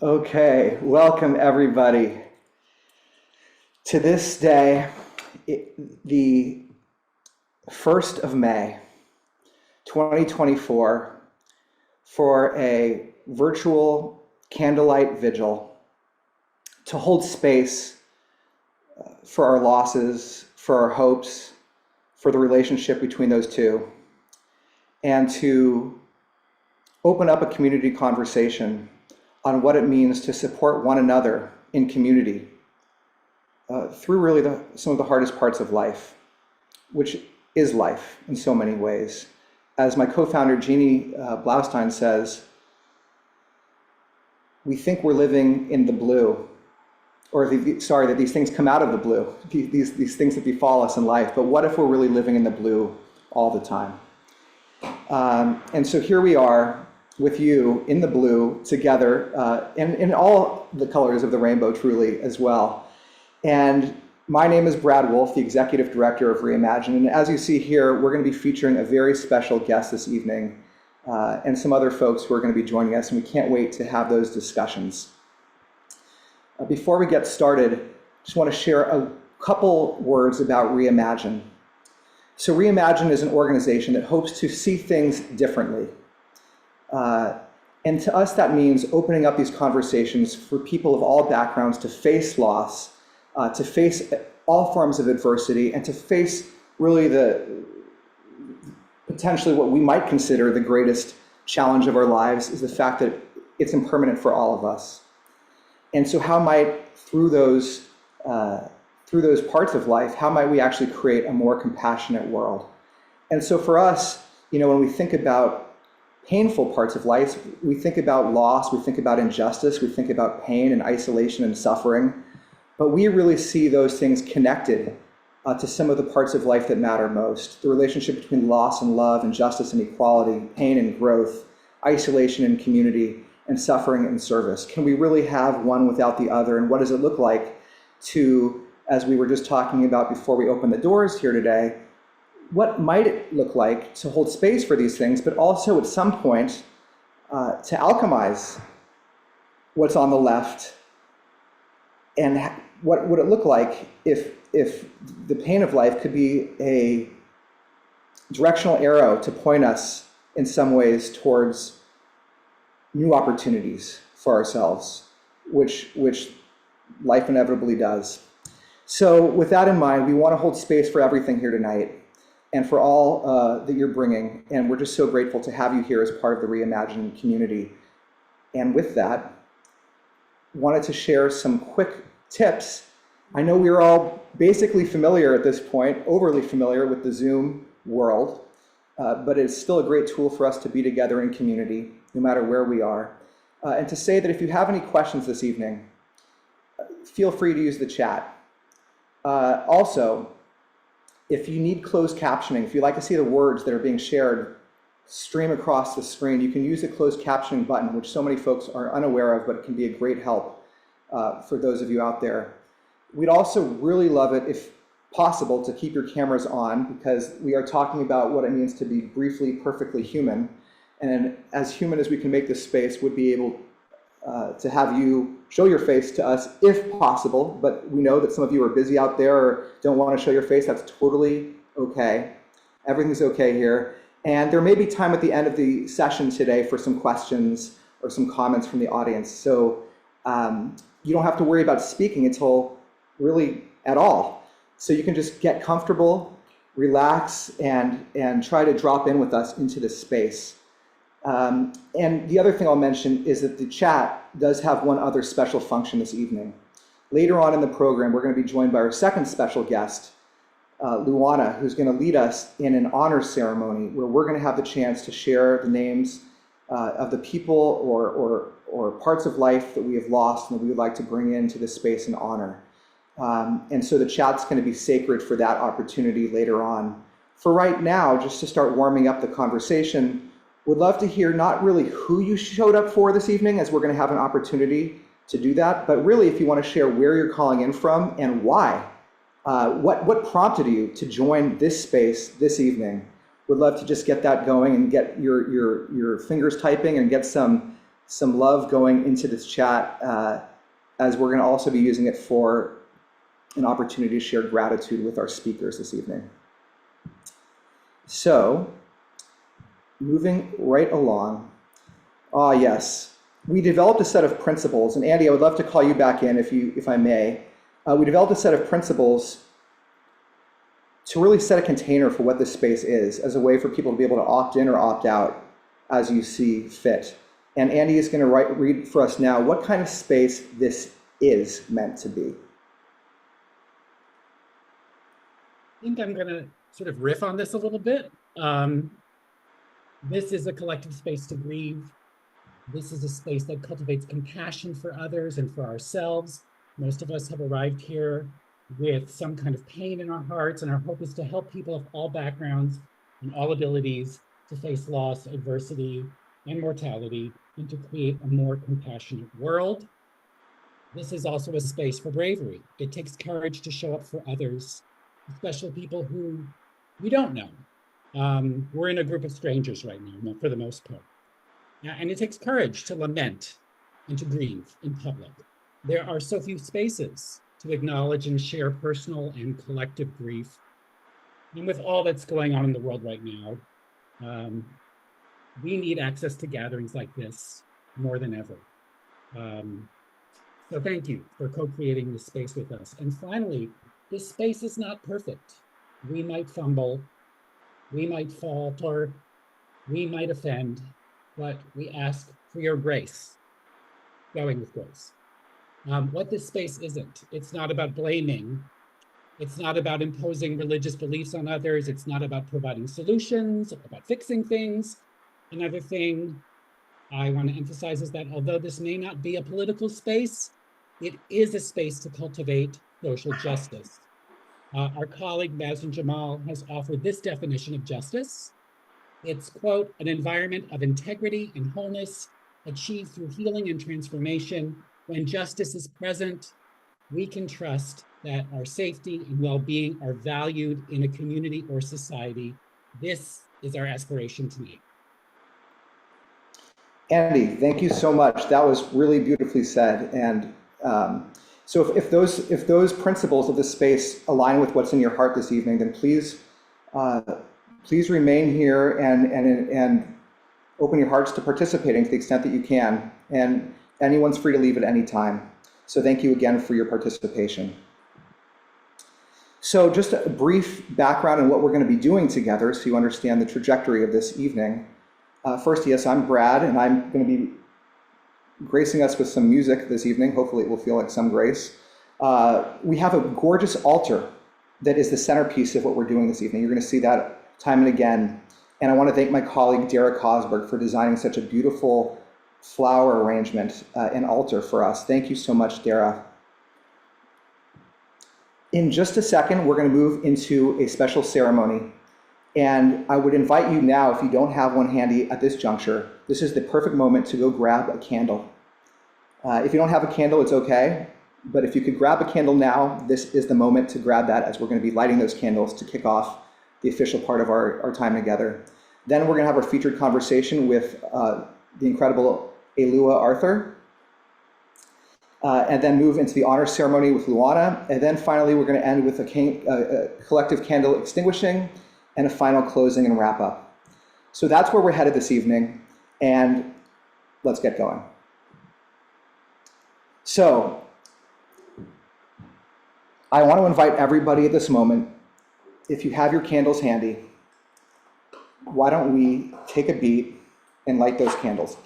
Okay, welcome everybody to this day, the 1st of May, 2024, for a virtual candlelight vigil to hold space for our losses, for our hopes, for the relationship between those two, and to open up a community conversation on what it means to support one another in community through really some of the hardest parts of life, which is life in so many ways. As my co-founder Jeannie Blaustein says, we think we're living in the blue, or that these things come out of the blue, these things that befall us in life, but what if we're really living in the blue all the time? And so here we are with you in the blue together, and in all the colors of the rainbow truly as well. And my name is Brad Wolf, the Executive Director of Reimagine, and as you see here, we're going to be featuring a very special guest this evening, and some other folks who are going to be joining us, and we can't wait to have those discussions. Before we get started, I just want to share a couple words about Reimagine. So Reimagine is an organization that hopes to see things differently. And to us, that means opening up these conversations for people of all backgrounds to face loss, to face all forms of adversity, and to face really potentially what we might consider the greatest challenge of our lives is the fact that it's impermanent for all of us. And so how might, through those parts of life, how might we actually create a more compassionate world? And so for us, when we think about painful parts of life, we think about loss, we think about injustice, we think about pain and isolation and suffering, but we really see those things connected to some of the parts of life that matter most. The relationship between loss and love, injustice and equality, pain and growth, isolation and community, and suffering and service. Can we really have one without the other? And what does it look like to, as we were just talking about before we opened the doors here today, what might it look like to hold space for these things, but also at some point to alchemize what's on the left? And what would it look like if the pain of life could be a directional arrow to point us in some ways towards new opportunities for ourselves, which life inevitably does. So with that in mind, we want to hold space for everything here tonight and for all that you're bringing. And we're just so grateful to have you here as part of the Reimagine community. And with that, wanted to share some quick tips. I know we're all basically familiar at this point, overly familiar with the Zoom world, but it's still a great tool for us to be together in community, no matter where we are. And to say that if you have any questions this evening, feel free to use the chat. Also, if you need closed captioning, if you'd like to see the words that are being shared stream across the screen, you can use the closed captioning button, which so many folks are unaware of, but it can be a great help for those of you out there. We'd also really love it, if possible, to keep your cameras on, because we are talking about what it means to be briefly, perfectly human. And as human as we can make this space, would be able to have you show your face to us if possible, but we know that some of you are busy out there or don't want to show your face. That's totally okay. Everything's okay here. And there may be time at the end of the session today for some questions or some comments from the audience. So you don't have to worry about speaking until really at all. So you can just get comfortable, relax, and try to drop in with us into this space. And the other thing I'll mention is that the chat does have one other special function this evening. Later on in the program, we're going to be joined by our second special guest, Luana, who's going to lead us in an honor ceremony where we're going to have the chance to share the names of the people or parts of life that we have lost and that we would like to bring into this space and honor. And so the chat's going to be sacred for that opportunity later on. For right now, just to start warming up the conversation, would love to hear not really who you showed up for this evening, as we're going to have an opportunity to do that, but really if you want to share where you're calling in from and why. What prompted you to join this space this evening? Would love to just get that going and get your fingers typing and get some some love going into this chat, as we're going to also be using it for an opportunity to share gratitude with our speakers this evening. So, moving right along. Yes, we developed a set of principles, and Andy, I would love to call you back in if I may. We developed a set of principles to really set a container for what this space is, as a way for people to be able to opt in or opt out as you see fit. And Andy is going to read for us now what kind of space this is meant to be. I think I'm going to sort of riff on this a little bit. This is a collective space to grieve. This is a space that cultivates compassion for others and for ourselves. Most of us have arrived here with some kind of pain in our hearts, and our hope is to help people of all backgrounds and all abilities to face loss, adversity, and mortality, and to create a more compassionate world. This is also a space for bravery. It takes courage to show up for others, especially people who we don't know. We're in a group of strangers right now, for the most part. And it takes courage to lament and to grieve in public. There are so few spaces to acknowledge and share personal and collective grief. And with all that's going on in the world right now, we need access to gatherings like this more than ever. So thank you for co-creating this space with us. And finally, this space is not perfect. We might fumble, we might falter, we might offend, but we ask for your grace, going with grace. What this space isn't, it's not about blaming, it's not about imposing religious beliefs on others, it's not about providing solutions, about fixing things. Another thing I want to emphasize is that although this may not be a political space, it is a space to cultivate social justice. Our colleague Mazen Jamal has offered this definition of justice. It's, quote, an environment of integrity and wholeness achieved through healing and transformation. When justice is present, we can trust that our safety and well-being are valued in a community or society. This is our aspiration tonight. Andy, thank you so much. That was really beautifully said. And so if those principles of this space align with what's in your heart this evening, then please remain here and open your hearts to participating to the extent that you can. And anyone's free to leave at any time. So thank you again for your participation. So just a brief background on what we're going to be doing together so you understand the trajectory of this evening. First, yes, I'm Brad, and I'm going to be gracing us with some music this evening. Hopefully it will feel like some grace. We have a gorgeous altar that is the centerpiece of what we're doing this evening. You're going to see that time and again. And I want to thank my colleague, Dara Cosberg, for designing such a beautiful flower arrangement and altar for us. Thank you so much, Dara. In just a second, we're going to move into a special ceremony. And I would invite you now, if you don't have one handy at this juncture, this is the perfect moment to go grab a candle. If you don't have a candle, it's okay. But if you could grab a candle now, this is the moment to grab that, as we're going to be lighting those candles to kick off the official part of our time together. Then we're going to have our featured conversation with the incredible Alua Arthur, and then move into the honor ceremony with Luana. And then finally, we're going to end with a collective candle extinguishing and a final closing and wrap up. So that's where we're headed this evening, and let's get going. So I want to invite everybody at this moment, if you have your candles handy, why don't we take a beat and light those candles.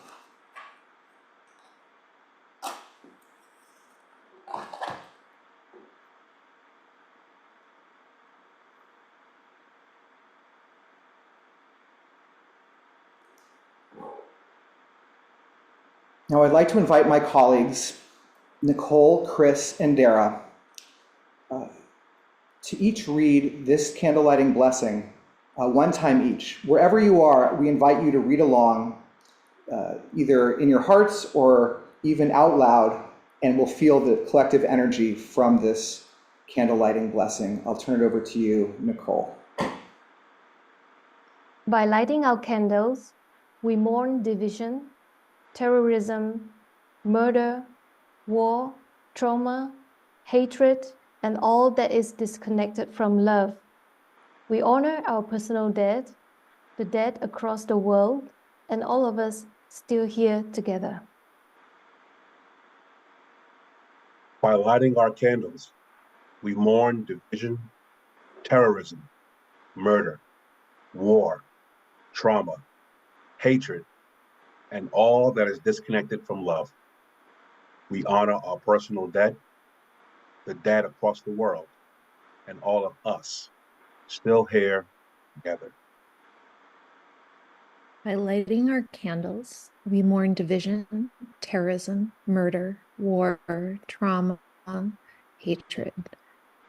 Now I'd like to invite my colleagues, Nicole, Chris, and Dara, to each read this candlelighting blessing one time each. Wherever you are, we invite you to read along, either in your hearts or even out loud, and we'll feel the collective energy from this candlelighting blessing. I'll turn it over to you, Nicole. By lighting our candles, we mourn division, terrorism, murder, war, trauma, hatred, and all that is disconnected from love. We honor our personal dead, the dead across the world, and all of us still here together. By lighting our candles, we mourn division, terrorism, murder, war, trauma, hatred, and all that is disconnected from love. We honor our personal dead, the dead across the world, and all of us still here together. By lighting our candles, we mourn division, terrorism, murder, war, trauma, hatred,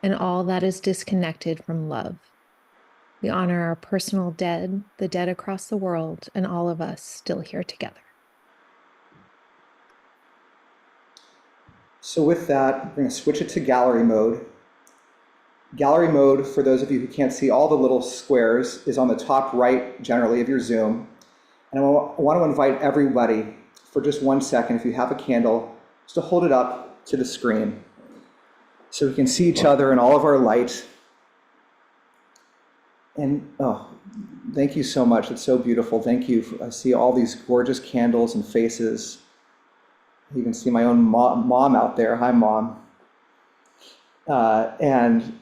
and all that is disconnected from love. We honor our personal dead, the dead across the world, and all of us still here together. So with that, we're going to switch it to gallery mode. Gallery mode, for those of you who can't see all the little squares, is on the top right, generally, of your Zoom. And I want to invite everybody for just 1 second, if you have a candle, just to hold it up to the screen so we can see each other in all of our light. And oh, thank you so much. It's so beautiful. Thank you. I see all these gorgeous candles and faces. You can see my own mom out there. Hi, Mom. And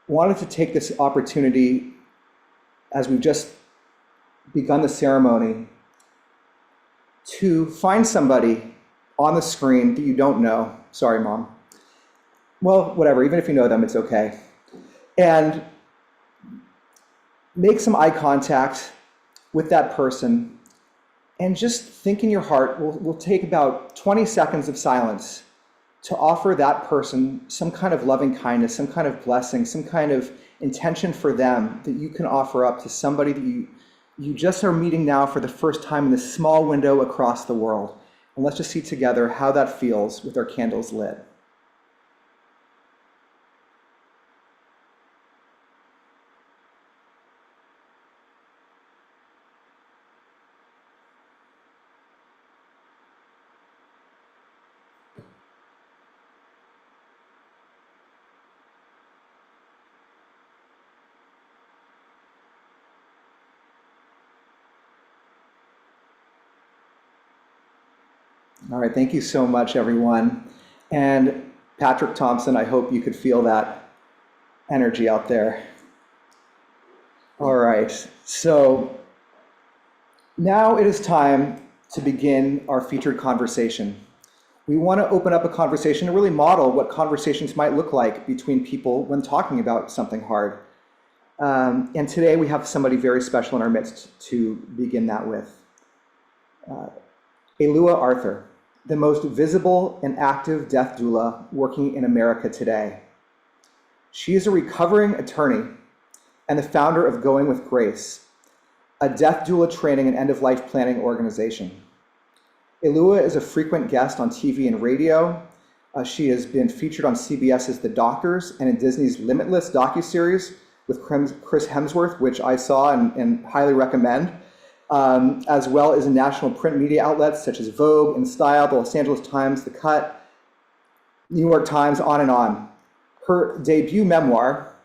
wanted to take this opportunity, as we've just begun the ceremony, to find somebody on the screen that you don't know. Sorry, Mom. Well, whatever, even if you know them, it's okay. And make some eye contact with that person, and just think in your heart. We'll take about 20 seconds of silence to offer that person some kind of loving kindness, some kind of blessing, some kind of intention for them that you can offer up to somebody that you just are meeting now for the first time in this small window across the world. And let's just see together how that feels with our candles lit. All right, thank you so much, everyone. And Patrick Thompson, I hope you could feel that energy out there. All right, so now it is time to begin our featured conversation. We want to open up a conversation to really model what conversations might look like between people when talking about something hard. And today we have somebody very special in our midst to begin that with. Alua Arthur, the most visible and active death doula working in America today. She is a recovering attorney and the founder of Going with Grace, a death doula training and end-of-life planning organization. Alua is a frequent guest on TV and radio. She has been featured on CBS's The Doctors and in Disney's Limitless docu-series with Chris Hemsworth, which I saw and highly recommend. As well as in national print media outlets such as Vogue, InStyle, the Los Angeles Times, The Cut, New York Times, on and on. Her debut memoir,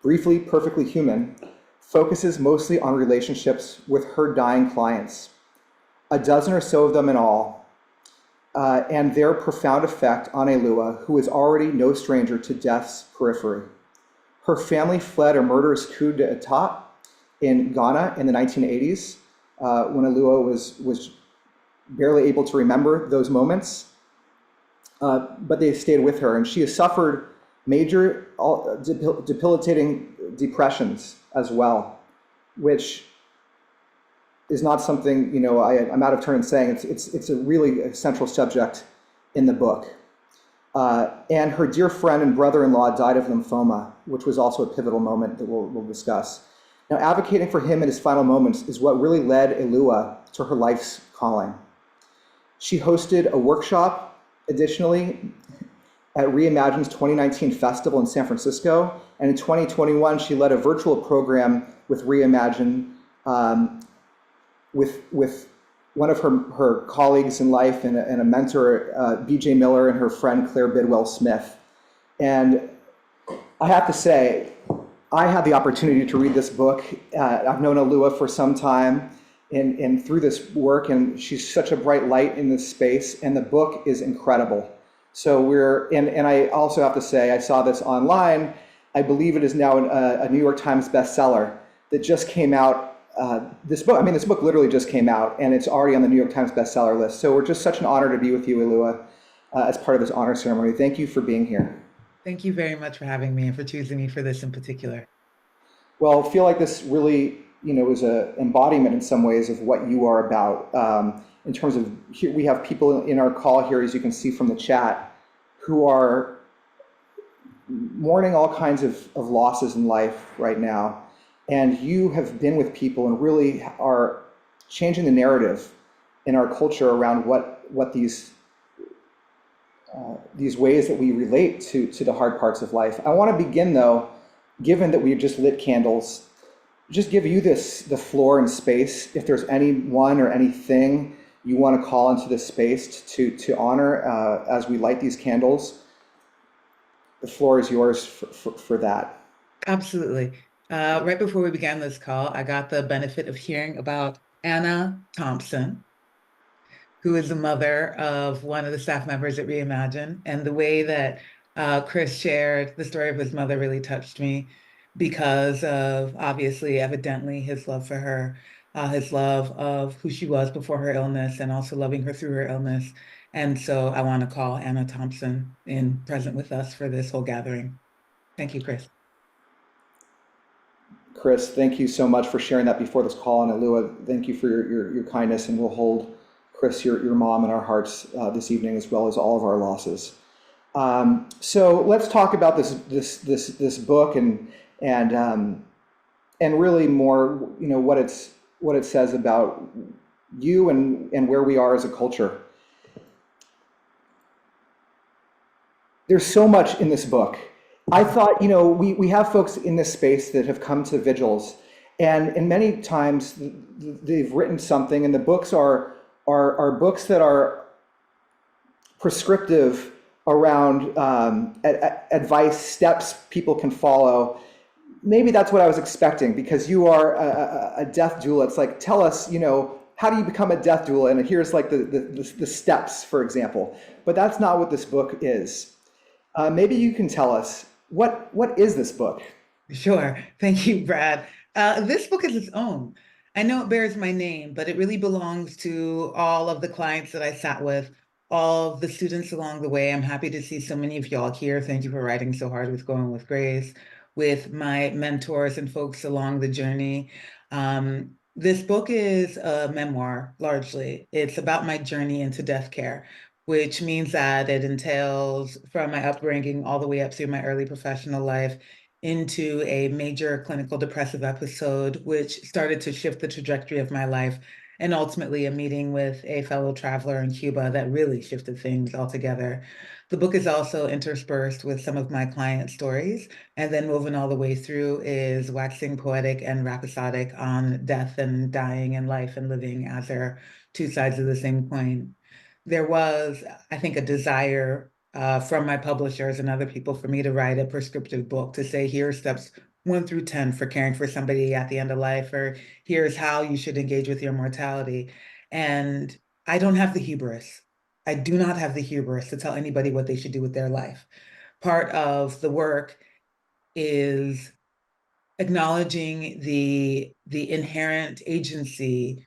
Briefly Perfectly Human, focuses mostly on relationships with her dying clients, a dozen or so of them in all, and their profound effect on Alua, who is already no stranger to death's periphery. Her family fled a murderous coup d'etat in Ghana in the 1980s, when Alua was barely able to remember those moments, but they stayed with her, and she has suffered major debilitating depressions as well, which is not something, I'm out of turn in saying. It's a really central subject in the book. And her dear friend and brother-in-law died of lymphoma, which was also a pivotal moment that we'll discuss. Now, advocating for him in his final moments is what really led Alua to her life's calling. She hosted a workshop, additionally, at Reimagine's 2019 festival in San Francisco, and in 2021, she led a virtual program with Reimagine with one of her colleagues in life and a mentor, B.J. Miller, and her friend Claire Bidwell Smith. And I have to say, I had the opportunity to read this book. I've known Alua for some time and through this work, and she's such a bright light in this space, and the book is incredible. So and I also have to say, I saw this online. I believe it is now a New York Times bestseller that just came out. This book literally just came out, and it's already on the New York Times bestseller list. So we're just such an honor to be with you, Alua, as part of this honor ceremony. Thank you for being here. Thank you very much for having me and for choosing me for this in particular. Well, I feel like this really, is an embodiment in some ways of what you are about. In terms of, here we have people in our call here, as you can see from the chat, who are mourning all kinds of losses in life right now. And you have been with people and really are changing the narrative in our culture around what these ways that we relate to the hard parts of life. I want to begin, though, given that we've just lit candles, just give you the floor and space. If there's anyone or anything you want to call into this space to honor as we light these candles, the floor is yours for that. Absolutely. Right before we began this call, I got the benefit of hearing about Anna Thompson, who is the mother of one of the staff members at Reimagine. And the way that Chris shared the story of his mother really touched me because of, obviously, evidently, his love for her, his love of who she was before her illness, and also loving her through her illness. And so I want to call Anna Thompson in present with us for this whole gathering. Thank you, Chris. Chris, thank you so much for sharing that before this call. And Alua, thank you for your kindness, and we'll hold Chris, your mom, in our hearts this evening, as well as all of our losses. So let's talk about this book and really more, what it says about you and where we are as a culture. There's so much in this book. I thought, we have folks in this space that have come to vigils, and many times they've written something, and the books are books that are prescriptive around advice, steps people can follow. Maybe that's what I was expecting, because you are a death doula. It's like, tell us, how do you become a death doula? And here's like the steps, for example. But that's not what this book is. Maybe you can tell us, what is this book? Sure. Thank you, Brad. This book is its own. I know it bears my name, but it really belongs to all of the clients that I sat with, all of the students along the way. I'm happy to see so many of y'all here. Thank you for writing so hard with Going with Grace, with my mentors and folks along the journey. This book is a memoir, largely. It's about my journey into death care, which means that it entails from my upbringing all the way up through my early professional life into a major clinical depressive episode, which started to shift the trajectory of my life, and ultimately a meeting with a fellow traveler in Cuba that really shifted things altogether. The book is also interspersed with some of my client stories, and then woven all the way through is waxing poetic and rhapsodic on death and dying and life and living, as they're two sides of the same coin. There was, I think, a desire from my publishers and other people for me to write a prescriptive book to say, here's steps 1 through 10 for caring for somebody at the end of life, or here's how you should engage with your mortality. And I don't have the hubris. I do not have the hubris to tell anybody what they should do with their life. Part of the work is acknowledging the inherent agency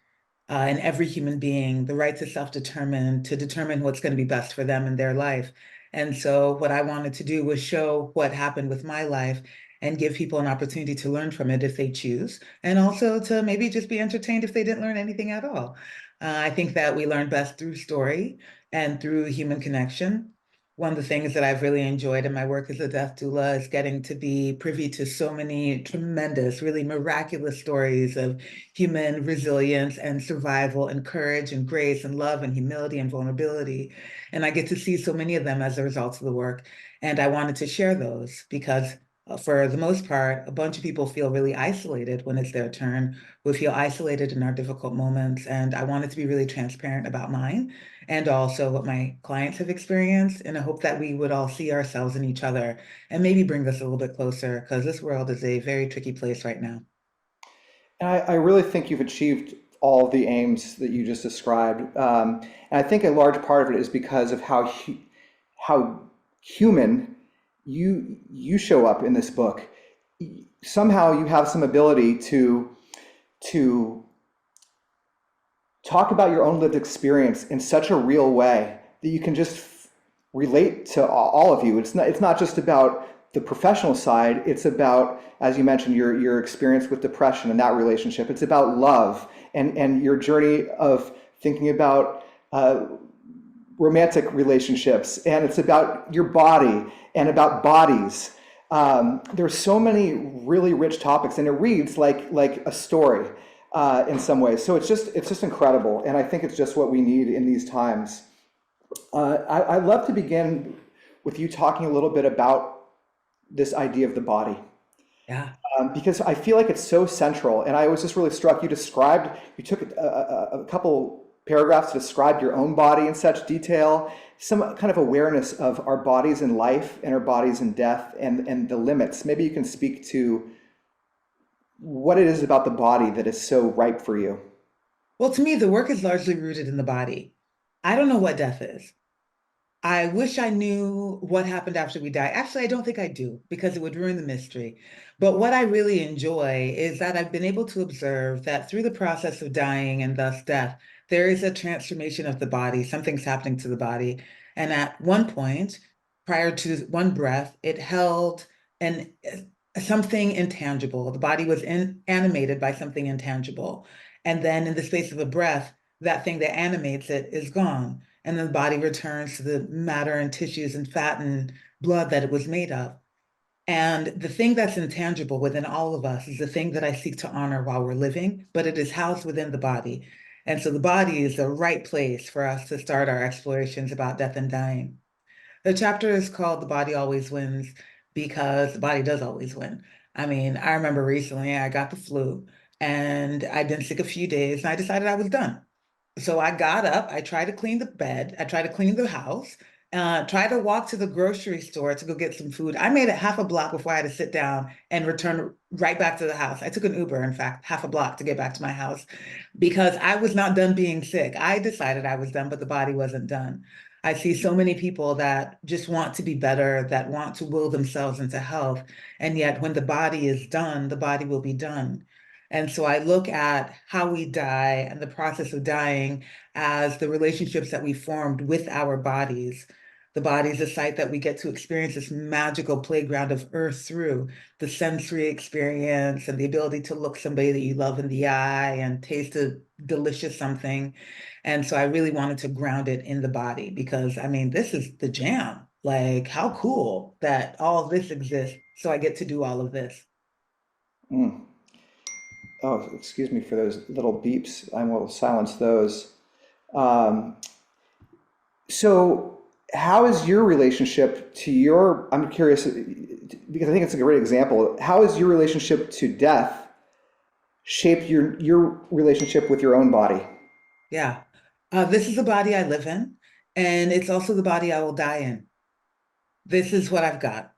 in every human being, the right to self-determine, to determine what's going to be best for them in their life. And so what I wanted to do was show what happened with my life and give people an opportunity to learn from it if they choose, and also to maybe just be entertained if they didn't learn anything at all. I think that we learn best through story and through human connection. One of the things that I've really enjoyed in my work as a death doula is getting to be privy to so many tremendous, really miraculous stories of human resilience and survival and courage and grace and love and humility and vulnerability. And I get to see so many of them as a result of the work. And I wanted to share those because For the most part, a bunch of people feel really isolated when it's their turn. We feel isolated in our difficult moments. And I wanted to be really transparent about mine and also what my clients have experienced. And I hope that we would all see ourselves in each other and maybe bring us a little bit closer, because this world is a very tricky place right now. And I really think you've achieved all the aims that you just described. And I think a large part of it is because of how human you show up in this book. Somehow you have some ability to talk about your own lived experience in such a real way that you can just relate to all of you. It's not just about the professional side. It's about, as you mentioned, your experience with depression and that relationship. It's about love and your journey of thinking about romantic relationships, and it's about your body and about bodies. There's so many really rich topics, and it reads like a story in some ways. So it's just incredible, and I think it's just what we need in these times. I'd love to begin with you talking a little bit about this idea of the body. Yeah. Because I feel like it's so central, and I was just really struck. You took a couple paragraphs to describe your own body in such detail, some kind of awareness of our bodies in life and our bodies in death and the limits. Maybe you can speak to what it is about the body that is so ripe for you. Well, to me, the work is largely rooted in the body. I don't know what death is. I wish I knew what happened after we die. Actually, I don't think I do, because it would ruin the mystery. But what I really enjoy is that I've been able to observe that through the process of dying and thus death, there is a transformation of the body. Something's happening to the body. And at one point, prior to one breath, it held something intangible. The body was animated by something intangible. And then in the space of a breath, that thing that animates it is gone. And then the body returns to the matter and tissues and fat and blood that it was made of. And the thing that's intangible within all of us is the thing that I seek to honor while we're living, but it is housed within the body. And so the body is the right place for us to start our explorations about death and dying. The chapter is called The Body Always Wins, because the body does always win. I mean, I remember recently I got the flu and I'd been sick a few days and I decided I was done. So I got up, I tried to clean the bed, I tried to clean the house, tried to walk to the grocery store to go get some food. I made it half a block before I had to sit down and return right back to the house. I took an Uber, in fact, half a block to get back to my house, because I was not done being sick. I decided I was done, but the body wasn't done. I see so many people that just want to be better, that want to will themselves into health. And yet when the body is done, the body will be done. And so I look at how we die and the process of dying as the relationships that we formed with our bodies. The body is a site that we get to experience this magical playground of earth through the sensory experience and the ability to look somebody that you love in the eye and taste a delicious something. And so I really wanted to ground it in the body, because I mean, this is the jam. Like, how cool that all of this exists. So I get to do all of this. Mm. Oh, excuse me for those little beeps. I will silence those. So how is your relationship to I'm curious, because I think it's a great example. How is your relationship to death shaped your relationship with your own body? Yeah. This is the body I live in, and it's also the body I will die in. This is what I've got.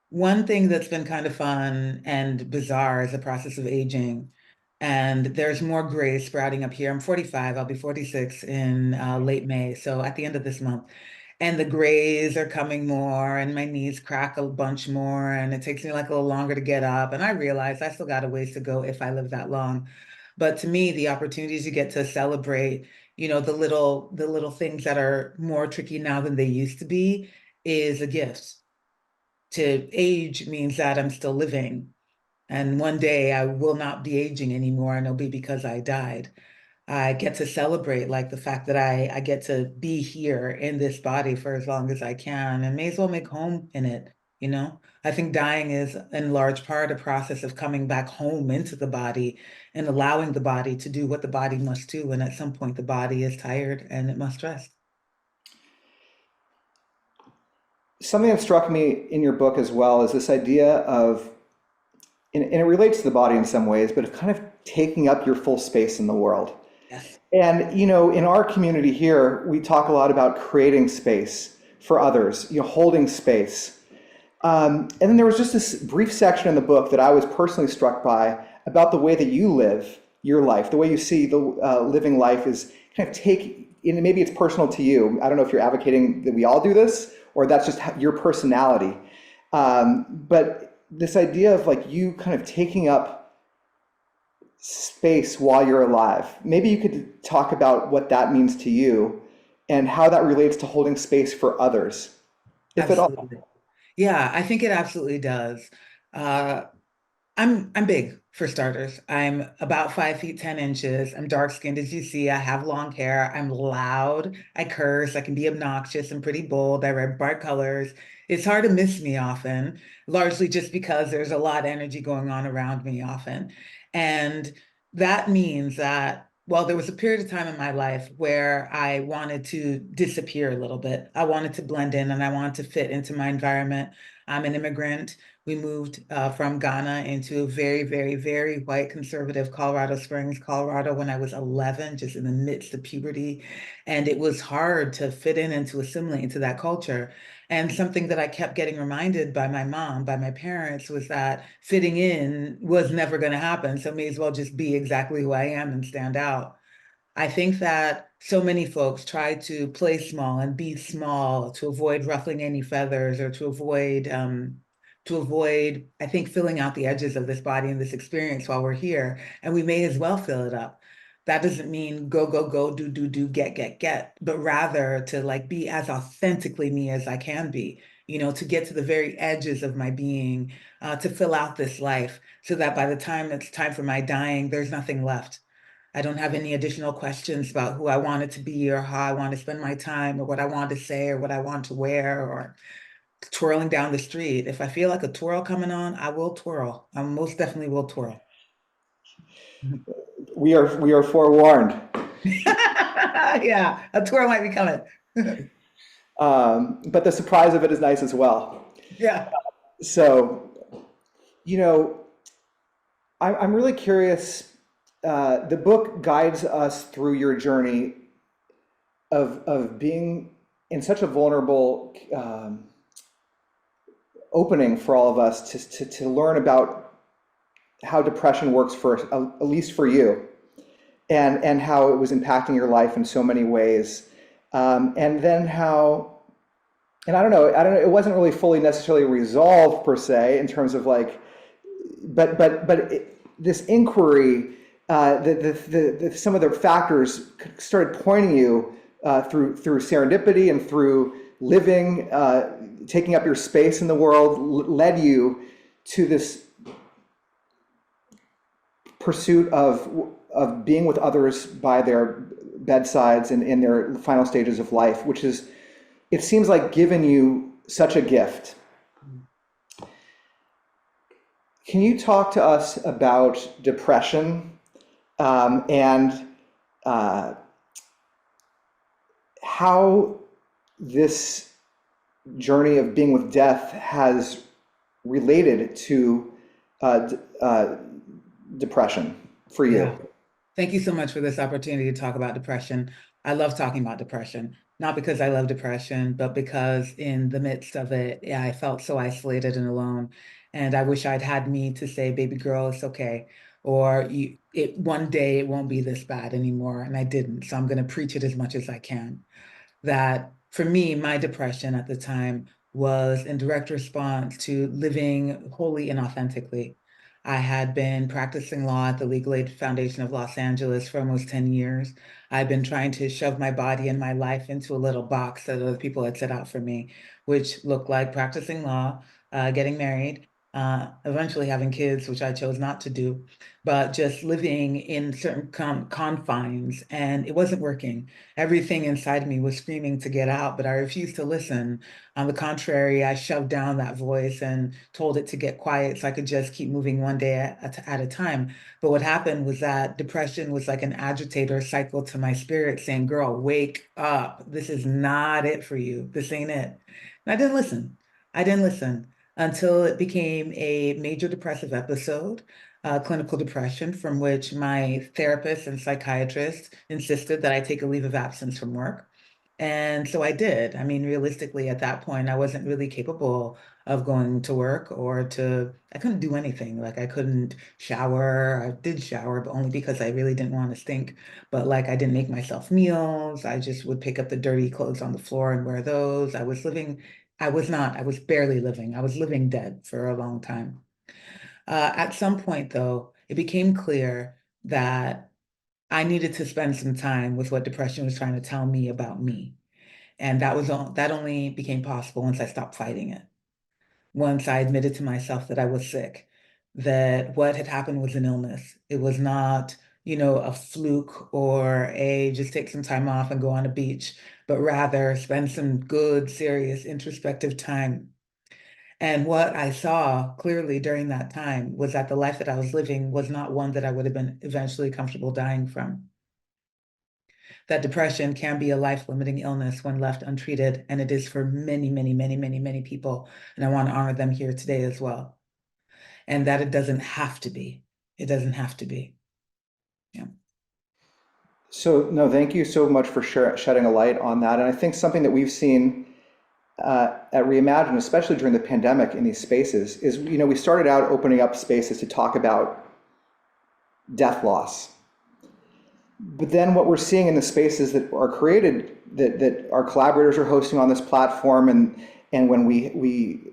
One thing that's been kind of fun and bizarre is the process of aging. And there's more gray sprouting up here. I'm 45, I'll be 46 in late May, so at the end of this month. And the grays are coming more, and my knees crack a bunch more, and it takes me like a little longer to get up. And I realize I still got a ways to go if I live that long. But to me, the opportunities you get to celebrate, the little things that are more tricky now than they used to be, is a gift. To age means that I'm still living. And one day I will not be aging anymore, and it'll be because I died. I get to celebrate like the fact that I get to be here in this body for as long as I can, and may as well make home in it, I think dying is in large part a process of coming back home into the body and allowing the body to do what the body must do. And at some point the body is tired and it must rest. something that struck me in your book as well is this idea of, and it relates to the body in some ways, but of kind of taking up your full space in the world. Yes. And, in our community here, we talk a lot about creating space for others, holding space. And then there was just this brief section in the book that I was personally struck by about the way that you live your life, the way you see the living life is kind of and maybe it's personal to you. I don't know if you're advocating that we all do this or that's just your personality. But this idea of like you kind of taking up space while you're alive, maybe you could talk about what that means to you and how that relates to holding space for others, if at all. Absolutely. Yeah, I think it absolutely does. I'm big for starters. I'm about 5 feet 10 inches. I'm dark skinned, as you see. I have long hair. I'm loud. I curse. I can be obnoxious. I'm pretty bold. I wear bright colors. It's hard to miss me often, largely just because there's a lot of energy going on around me often. And that means that, well, there was a period of time in my life where I wanted to disappear a little bit. I wanted to blend in and I wanted to fit into my environment. I'm an immigrant. We moved from Ghana into a very, very, very white conservative Colorado Springs, Colorado when I was 11, just in the midst of puberty. And it was hard to fit in and to assimilate into that culture. And something that I kept getting reminded by my mom, by my parents, was that fitting in was never going to happen. So may as well just be exactly who I am and stand out. I think that so many folks try to play small and be small to avoid ruffling any feathers or to avoid, I think, filling out the edges of this body and this experience while we're here. And we may as well fill it up. That doesn't mean go, go, go, do, get, but rather to like be as authentically me as I can be, to get to the very edges of my being, to fill out this life so that by the time it's time for my dying, there's nothing left. I don't have any additional questions about who I wanted to be or how I want to spend my time or what I want to say or what I want to wear or twirling down the street. If I feel like a twirl coming on, I will twirl. I most definitely will twirl. We are forewarned. Yeah, a twirl might be coming. But the surprise of it is nice as well. Yeah. So, I'm really curious. The book guides us through your journey of being in such a vulnerable opening for all of us to learn about how depression works for at least for you, and how it was impacting your life in so many ways, and then how, and I don't know, it wasn't really fully necessarily resolved per se in terms of like, but this inquiry. Some of the factors started pointing you through serendipity and through living, taking up your space in the world, led you to this pursuit of being with others by their bedsides and in their final stages of life, which is, it seems like, given you such a gift. Can you talk to us about depression? And how this journey of being with death has related to depression for you. Yeah. Thank you so much for this opportunity to talk about depression. I love talking about depression, not because I love depression, but because in the midst of it, yeah, I felt so isolated and alone. And I wish I'd had me to say, baby girl, it's okay. Or one day it won't be this bad anymore. And I didn't. So I'm going to preach it as much as I can. That for me, my depression at the time was in direct response to living wholly inauthentically. I had been practicing law at the Legal Aid Foundation of Los Angeles for almost 10 years. I've been trying to shove my body and my life into a little box that other people had set out for me, which looked like practicing law, getting married, eventually having kids, which I chose not to do, but just living in certain confines, and it wasn't working. Everything inside me was screaming to get out, but I refused to listen. On the contrary, I shoved down that voice and told it to get quiet so I could just keep moving one day at a time. But what happened was that depression was like an agitator cycle to my spirit saying, girl, wake up. This is not it for you. This ain't it. And I didn't listen. I didn't listen until it became a major depressive episode, clinical depression, from which my therapist and psychiatrist insisted that I take a leave of absence from work. And so I did. I mean, realistically, at that point, I wasn't really capable of going to work I couldn't do anything. Like I couldn't shower. I did shower, but only because I really didn't want to stink. But like I didn't make myself meals. I just would pick up the dirty clothes on the floor and wear those. I was not, I was barely living. I was living dead for a long time. At some point, though, it became clear that I needed to spend some time with what depression was trying to tell me about me. And that only became possible once I stopped fighting it. Once I admitted to myself that I was sick, that what had happened was an illness. It was not, a fluke or a just take some time off and go on a beach, but rather spend some good, serious, introspective time. And what I saw clearly during that time was that the life that I was living was not one that I would have been eventually comfortable dying from. That depression can be a life-limiting illness when left untreated, and it is for many, many, many, many, many people. And I want to honor them here today as well. And that it doesn't have to be. It doesn't have to be. Yeah. So, no, thank you so much for shedding a light on that. And I think something that we've seen at Reimagine, especially during the pandemic in these spaces, is, we started out opening up spaces to talk about death loss. But then what we're seeing in the spaces that are created, that our collaborators are hosting on this platform, and when we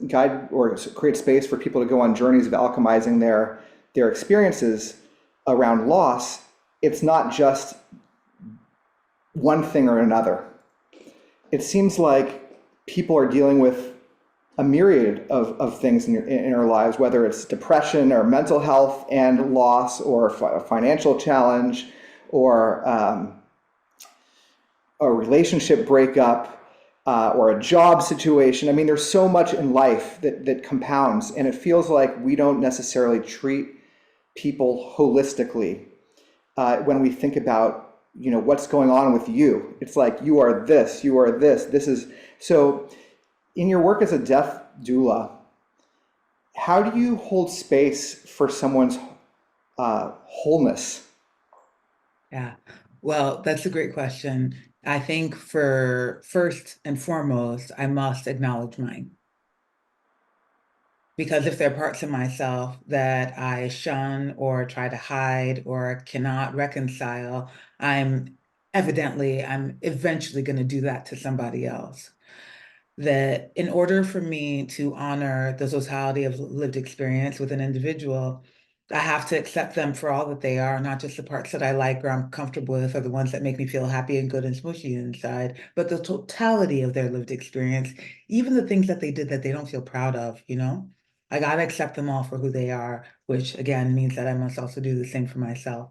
guide or create space for people to go on journeys of alchemizing their experiences around loss, it's not just one thing or another. It seems like people are dealing with a myriad of things in our lives, whether it's depression or mental health and loss, or a financial challenge, or a relationship breakup, or a job situation. I mean, there's so much in life that compounds, and it feels like we don't necessarily treat people holistically when we think about, what's going on with you. It's like, you are this, this is, so in your work as a death doula, how do you hold space for someone's wholeness? Yeah. Well, that's a great question. I think for first and foremost, I must acknowledge mine. Because if there are parts of myself that I shun or try to hide or cannot reconcile, I'm eventually going to do that to somebody else. That in order for me to honor the totality of lived experience with an individual, I have to accept them for all that they are, not just the parts that I like or I'm comfortable with or the ones that make me feel happy and good and smushy inside, but the totality of their lived experience, even the things that they did that they don't feel proud of, I gotta accept them all for who they are, which again means that I must also do the same for myself.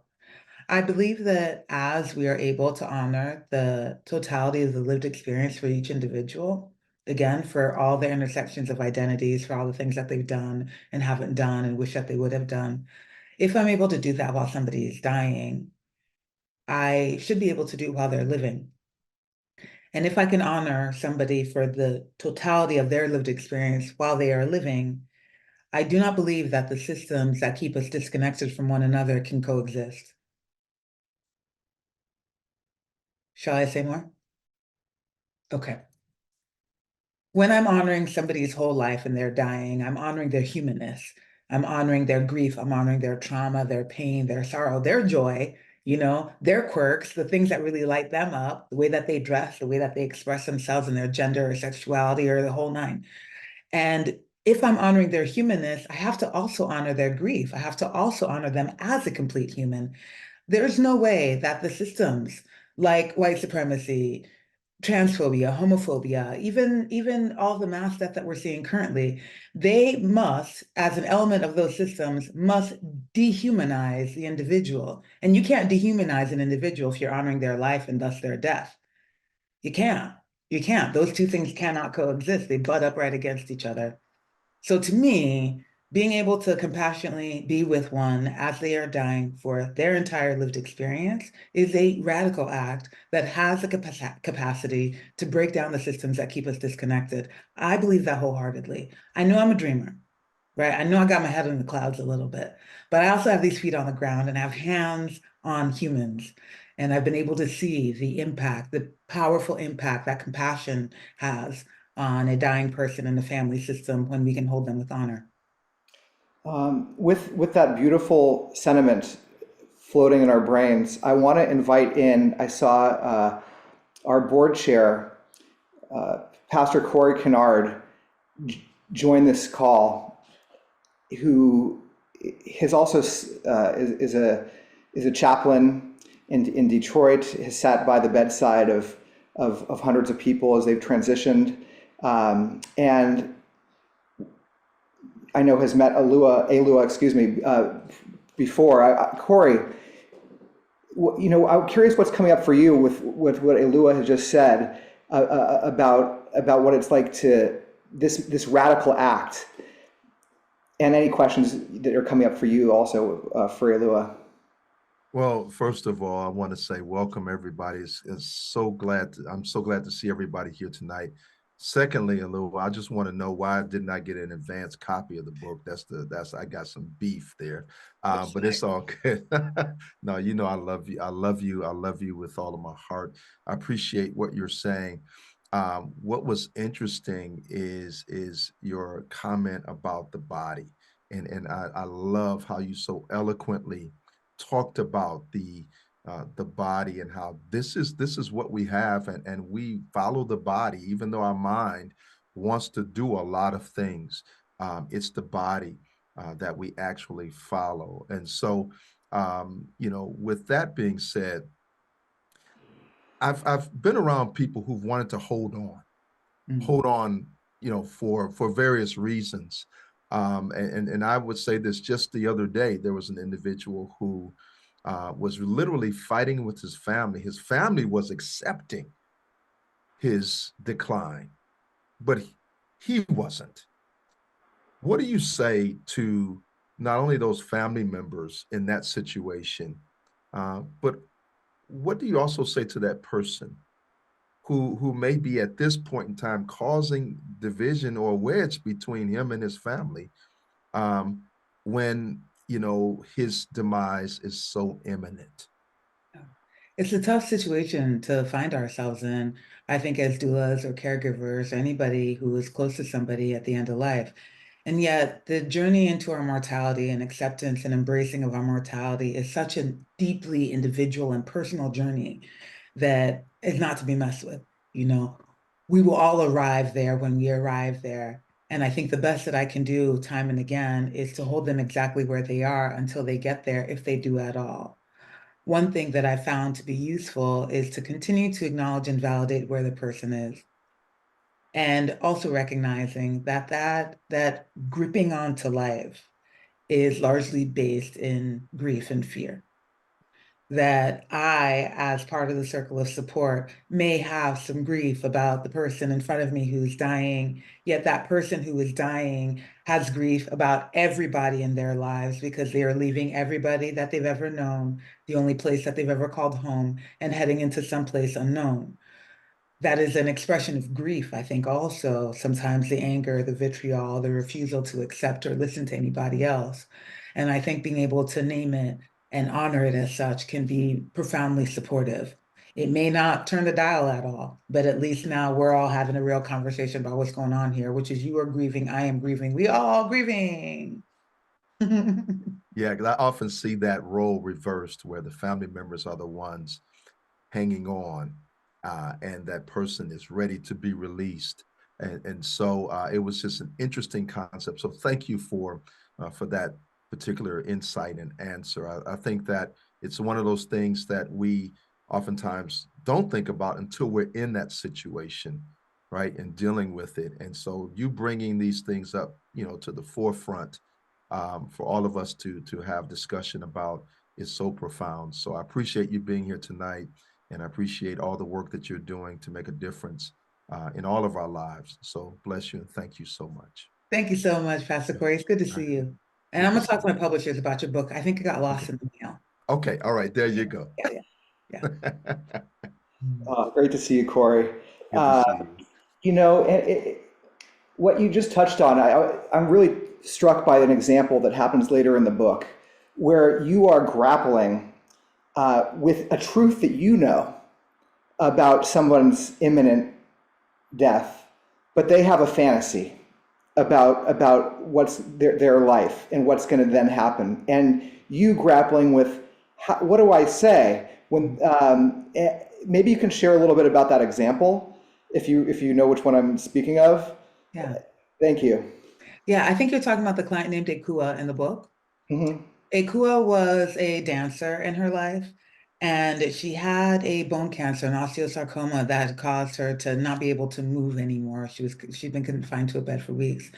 I believe that as we are able to honor the totality of the lived experience for each individual, again, for all their intersections of identities, for all the things that they've done and haven't done and wish that they would have done, if I'm able to do that while somebody is dying, I should be able to do it while they're living. And if I can honor somebody for the totality of their lived experience while they are living, I do not believe that the systems that keep us disconnected from one another can coexist. Shall I say more? Okay. When I'm honoring somebody's whole life and they're dying, I'm honoring their humanness. I'm honoring their grief. I'm honoring their trauma, their pain, their sorrow, their joy, their quirks, the things that really light them up, the way that they dress, the way that they express themselves in their gender or sexuality or the whole nine. And if I'm honoring their humanness, I have to also honor their grief. I have to also honor them as a complete human. There's no way that the systems like white supremacy, transphobia, homophobia, even all the mass death that we're seeing currently, they must, as an element of those systems, must dehumanize the individual. And you can't dehumanize an individual if you're honoring their life and thus their death. You can't. You can't. Those two things cannot coexist. They butt up right against each other. So to me, being able to compassionately be with one as they are dying for their entire lived experience is a radical act that has the capacity to break down the systems that keep us disconnected. I believe that wholeheartedly. I know I'm a dreamer, right? I know I got my head in the clouds a little bit, but I also have these feet on the ground and have hands on humans. And I've been able to see the impact, the powerful impact that compassion has on a dying person in the family system when we can hold them with honor. With that beautiful sentiment floating in our brains, I want to invite in, I saw our board chair, Pastor Corey Kennard, join this call, who has also is a chaplain in Detroit, has sat by the bedside of hundreds of people as they've transitioned, and I know has met Alua, excuse me, before. Corey, I'm curious what's coming up for you with what Alua has just said about what it's like to this radical act, and any questions that are coming up for you also for Alua. Well, first of all, I want to say welcome everybody. I'm so glad to see everybody here tonight. Secondly, Alua, I just want to know why didn't I get an advanced copy of the book? I got some beef there, but it's all good. No, I love you. I love you. I love you with all of my heart. I appreciate what you're saying. What was interesting is your comment about the body, and I love how you so eloquently talked about the body and how this is what we have, and we follow the body even though our mind wants to do a lot of things. It's the body that we actually follow. And so with that being said, I've been around people who've wanted to hold on, for various reasons. And I would say this, just the other day, there was an individual who was literally fighting with his family. His family was accepting his decline, but he wasn't. What do you say to not only those family members in that situation, but what do you also say to that person who may be at this point in time causing division or wedge between him and his family, when his demise is so imminent? It's a tough situation to find ourselves in, I think, as doulas or caregivers, or anybody who is close to somebody at the end of life. And yet, the journey into our mortality and acceptance and embracing of our mortality is such a deeply individual and personal journey that is not to be messed with. We will all arrive there when we arrive there. And I think the best that I can do time and again is to hold them exactly where they are until they get there, if they do at all. One thing that I found to be useful is to continue to acknowledge and validate where the person is. And also recognizing that gripping onto life is largely based in grief and fear. That I, as part of the circle of support, may have some grief about the person in front of me who's dying, yet that person who is dying has grief about everybody in their lives because they are leaving everybody that they've ever known, the only place that they've ever called home, and heading into someplace unknown. That is an expression of grief, I think, also. Sometimes the anger, the vitriol, the refusal to accept or listen to anybody else. And I think being able to name it and honor it as such can be profoundly supportive. It may not turn the dial at all, but at least now we're all having a real conversation about what's going on here, which is you are grieving, I am grieving, we all grieving. Yeah, because I often see that role reversed where the family members are the ones hanging on, and that person is ready to be released. And so it was just an interesting concept. So thank you for that particular insight and answer. I think that it's one of those things that we oftentimes don't think about until we're in that situation, right, and dealing with it. And so you bringing these things up, to the forefront, for all of us to have discussion about is so profound. So I appreciate you being here tonight, and I appreciate all the work that you're doing to make a difference in all of our lives. So bless you and thank you so much. Thank you so much, Pastor Corey. It's good to see you. And I'm going to talk to my publishers about your book. I think it got lost in the mail. Okay, all right, there you go. Yeah. Great to see you, Corey. Good to see you. You know, what you just touched on, I'm really struck by an example that happens later in the book, where you are grappling with a truth that you know about someone's imminent death, but they have a fantasy about what's their life and what's going to then happen, and you grappling with what do I say when maybe you can share a little bit about that example if you know which one I'm speaking of. Yeah. Thank you. Yeah, I think you're talking about the client named Ekua in the book. Mm-hmm. Ekua was a dancer in her life, and she had a bone cancer, an osteosarcoma that caused her to not be able to move anymore. She'd been confined to a bed for weeks,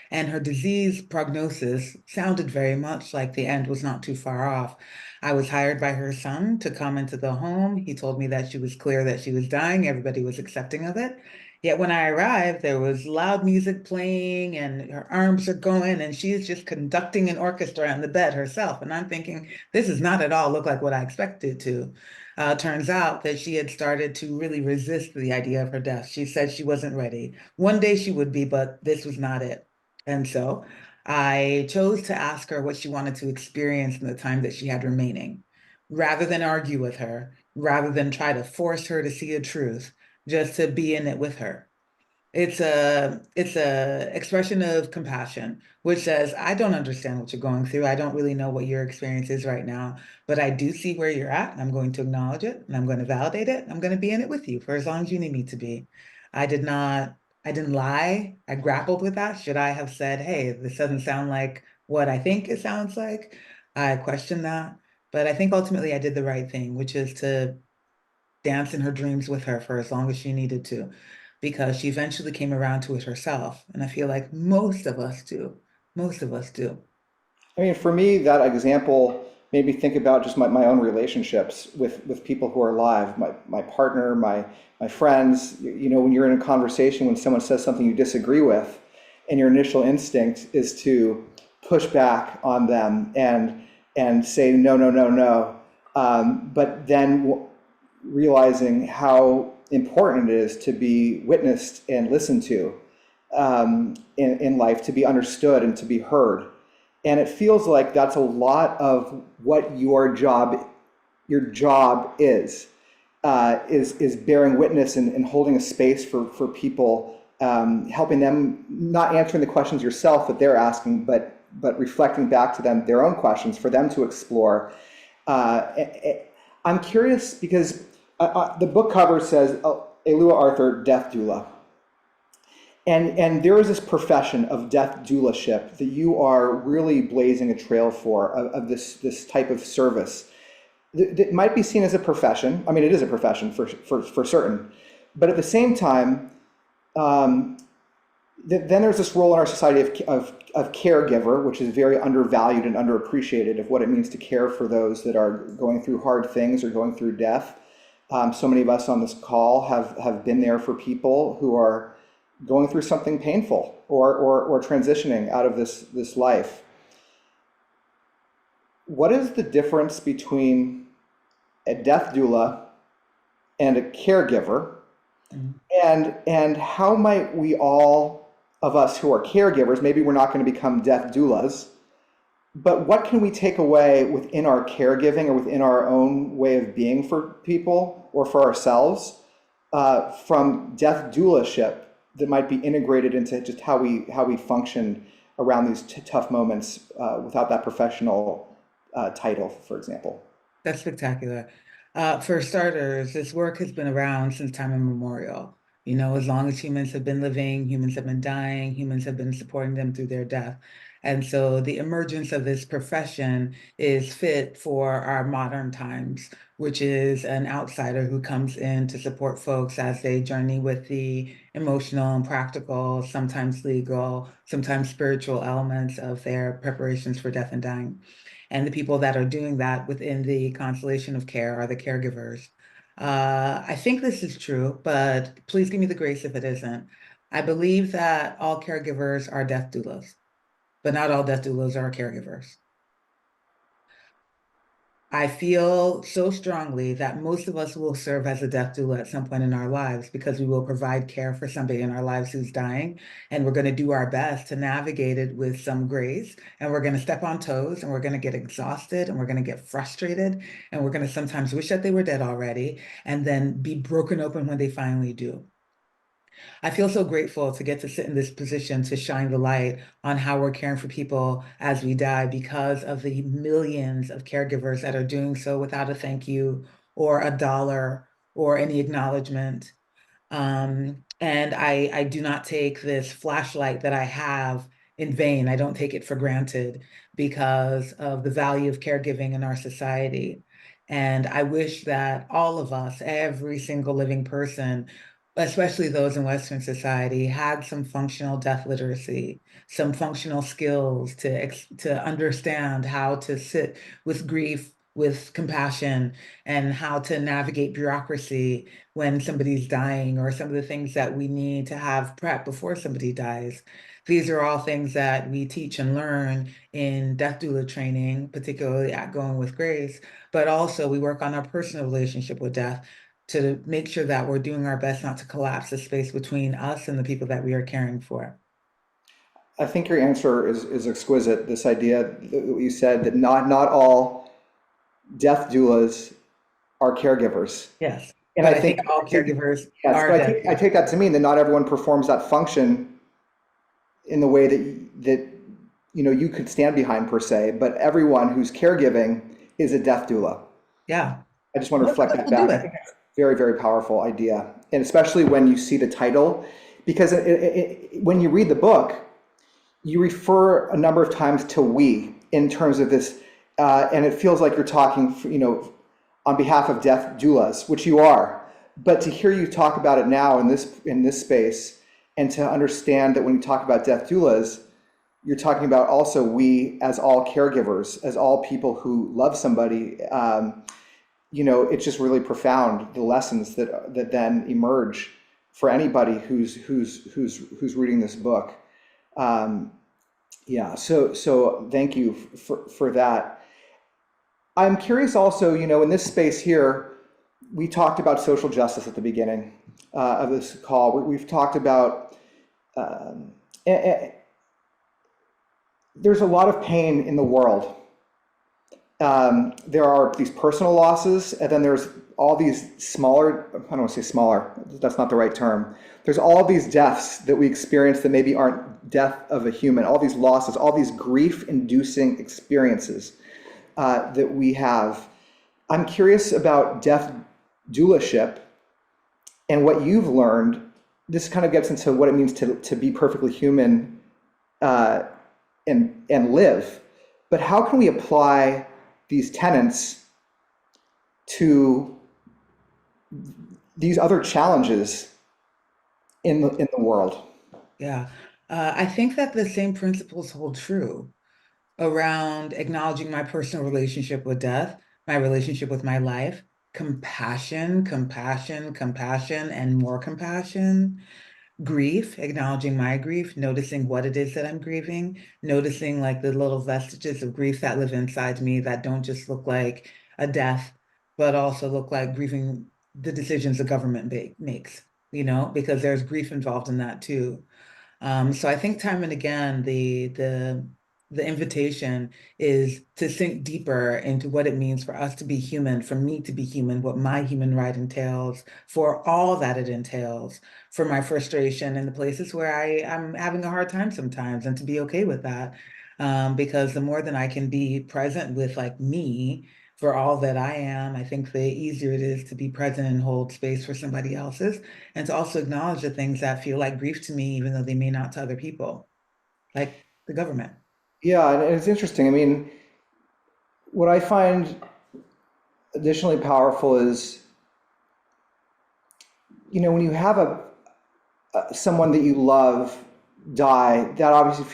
and her disease prognosis sounded very much like the end was not too far off. I was hired by her son to come into the home. He told me that she was clear that she was dying. Everybody was accepting of it. Yet when I arrived, there was loud music playing and her arms are going and she is just conducting an orchestra on the bed herself. And I'm thinking, this does not at all look like what I expected to. Turns out that she had started to really resist the idea of her death. She said she wasn't ready. One day she would be, but this was not it. And so I chose to ask her what she wanted to experience in the time that she had remaining, rather than argue with her, rather than try to force her to see a truth, just to be in it with her. It's a expression of compassion, which says, I don't understand what you're going through. I don't really know what your experience is right now, but I do see where you're at. And I'm going to acknowledge it and I'm going to validate it. I'm going to be in it with you for as long as you need me to be. I didn't lie. I grappled with that. Should I have said, hey, this doesn't sound like what I think it sounds like? I questioned that. But I think ultimately I did the right thing, which is to dance in her dreams with her for as long as she needed to, because she eventually came around to it herself. And I feel like most of us do. Most of us do. I mean, for me, that example made me think about just my own relationships with people who are alive, my partner, my friends. You know, when you're in a conversation, when someone says something you disagree with, and your initial instinct is to push back on them and say, no, no, no, no. But then realizing how important it is to be witnessed and listened to in life, to be understood and to be heard. And it feels like that's a lot of what your job is bearing witness and holding a space for people, helping them, not answering the questions yourself that they're asking, but reflecting back to them their own questions for them to explore. I'm curious because the book cover says Alua Arthur, death doula. And there is this profession of death doulaship that you are really blazing a trail for, of this type of service that might be seen as a profession. I mean, it is a profession for certain, but at the same time, then there's this role in our society of caregiver, which is very undervalued and underappreciated, of what it means to care for those that are going through hard things or going through death. So many of us on this call have been there for people who are going through something painful or transitioning out of this life. What is the difference between a death doula and a caregiver? Mm-hmm. And how might we all of us who are caregivers, maybe we're not going to become death doulas, but what can we take away within our caregiving or within our own way of being for people or for ourselves from death doulaship that might be integrated into just how we function around these tough moments without that professional title, for example? That's spectacular. For starters, this work has been around since time immemorial. You know, as long as humans have been living, humans have been dying, humans have been supporting them through their death. And so the emergence of this profession is fit for our modern times, which is an outsider who comes in to support folks as they journey with the emotional and practical, sometimes legal, sometimes spiritual elements of their preparations for death and dying. And the people that are doing that within the constellation of care are the caregivers. I think this is true, but please give me the grace if it isn't. I believe that all caregivers are death doulas, but not all death doulas are caregivers. I feel so strongly that most of us will serve as a death doula at some point in our lives because we will provide care for somebody in our lives who's dying, and we're going to do our best to navigate it with some grace, and we're going to step on toes, and we're going to get exhausted, and we're going to get frustrated, and we're going to sometimes wish that they were dead already, and then be broken open when they finally do. I feel so grateful to get to sit in this position to shine the light on how we're caring for people as we die because of the millions of caregivers that are doing so without a thank you or a dollar or any acknowledgement. And I do not take this flashlight that I have in vain. I don't take it for granted because of the value of caregiving in our society. And I wish that all of us, every single living person, especially those in Western society, had some functional death literacy, some functional skills to understand how to sit with grief, with compassion, and how to navigate bureaucracy when somebody's dying, or some of the things that we need to have prep before somebody dies. These are all things that we teach and learn in death doula training, particularly at Going with Grace, but also we work on our personal relationship with death to make sure that we're doing our best not to collapse the space between us and the people that we are caring for. I think your answer is exquisite. This idea that you said that not all death doulas are caregivers. Yes, And but I think all caregivers are death I take that to mean that not everyone performs that function in the way that you could stand behind per se, but everyone who's caregiving is a death doula. Yeah. I just want to Most reflect that people back. do I it. think that's a very, very powerful idea. And especially when you see the title, because when you read the book, you refer a number of times to we in terms of this, and it feels like you're talking, on behalf of death doulas, which you are. But to hear you talk about it now in this space, and to understand that when you talk about death doulas, you're talking about also we as all caregivers, as all people who love somebody. It's just really profound, the lessons that then emerge for anybody who's reading this book. So thank you for that. I'm curious also, in this space here, we talked about social justice at the beginning of this call. We've talked about there's a lot of pain in the world. There are these personal losses, and then there's all these smaller, I don't want to say smaller, that's not the right term. There's all these deaths that we experience that maybe aren't death of a human, all these losses, all these grief-inducing experiences that we have. I'm curious about death doulaship and what you've learned. This kind of gets into what it means to be perfectly human and live. But how can we apply these tenets to these other challenges in the world? Yeah, I think that the same principles hold true around acknowledging my personal relationship with death, my relationship with my life, compassion, and more compassion. Grief, acknowledging my grief, noticing what it is that I'm grieving, noticing like the little vestiges of grief that live inside me that don't just look like a death, but also look like grieving the decisions the government makes, because there's grief involved in that too. So I think time and again, the invitation is to sink deeper into what it means for us to be human, for me to be human, what my human right entails, for all that it entails, for my frustration and the places where I'm having a hard time sometimes, and to be okay with that. Because the more that I can be present with like me for all that I am, I think the easier it is to be present and hold space for somebody else's, and to also acknowledge the things that feel like grief to me, even though they may not to other people, like the government. Yeah, and it's interesting. I mean, what I find additionally powerful is, when you have someone that you love die, that obviously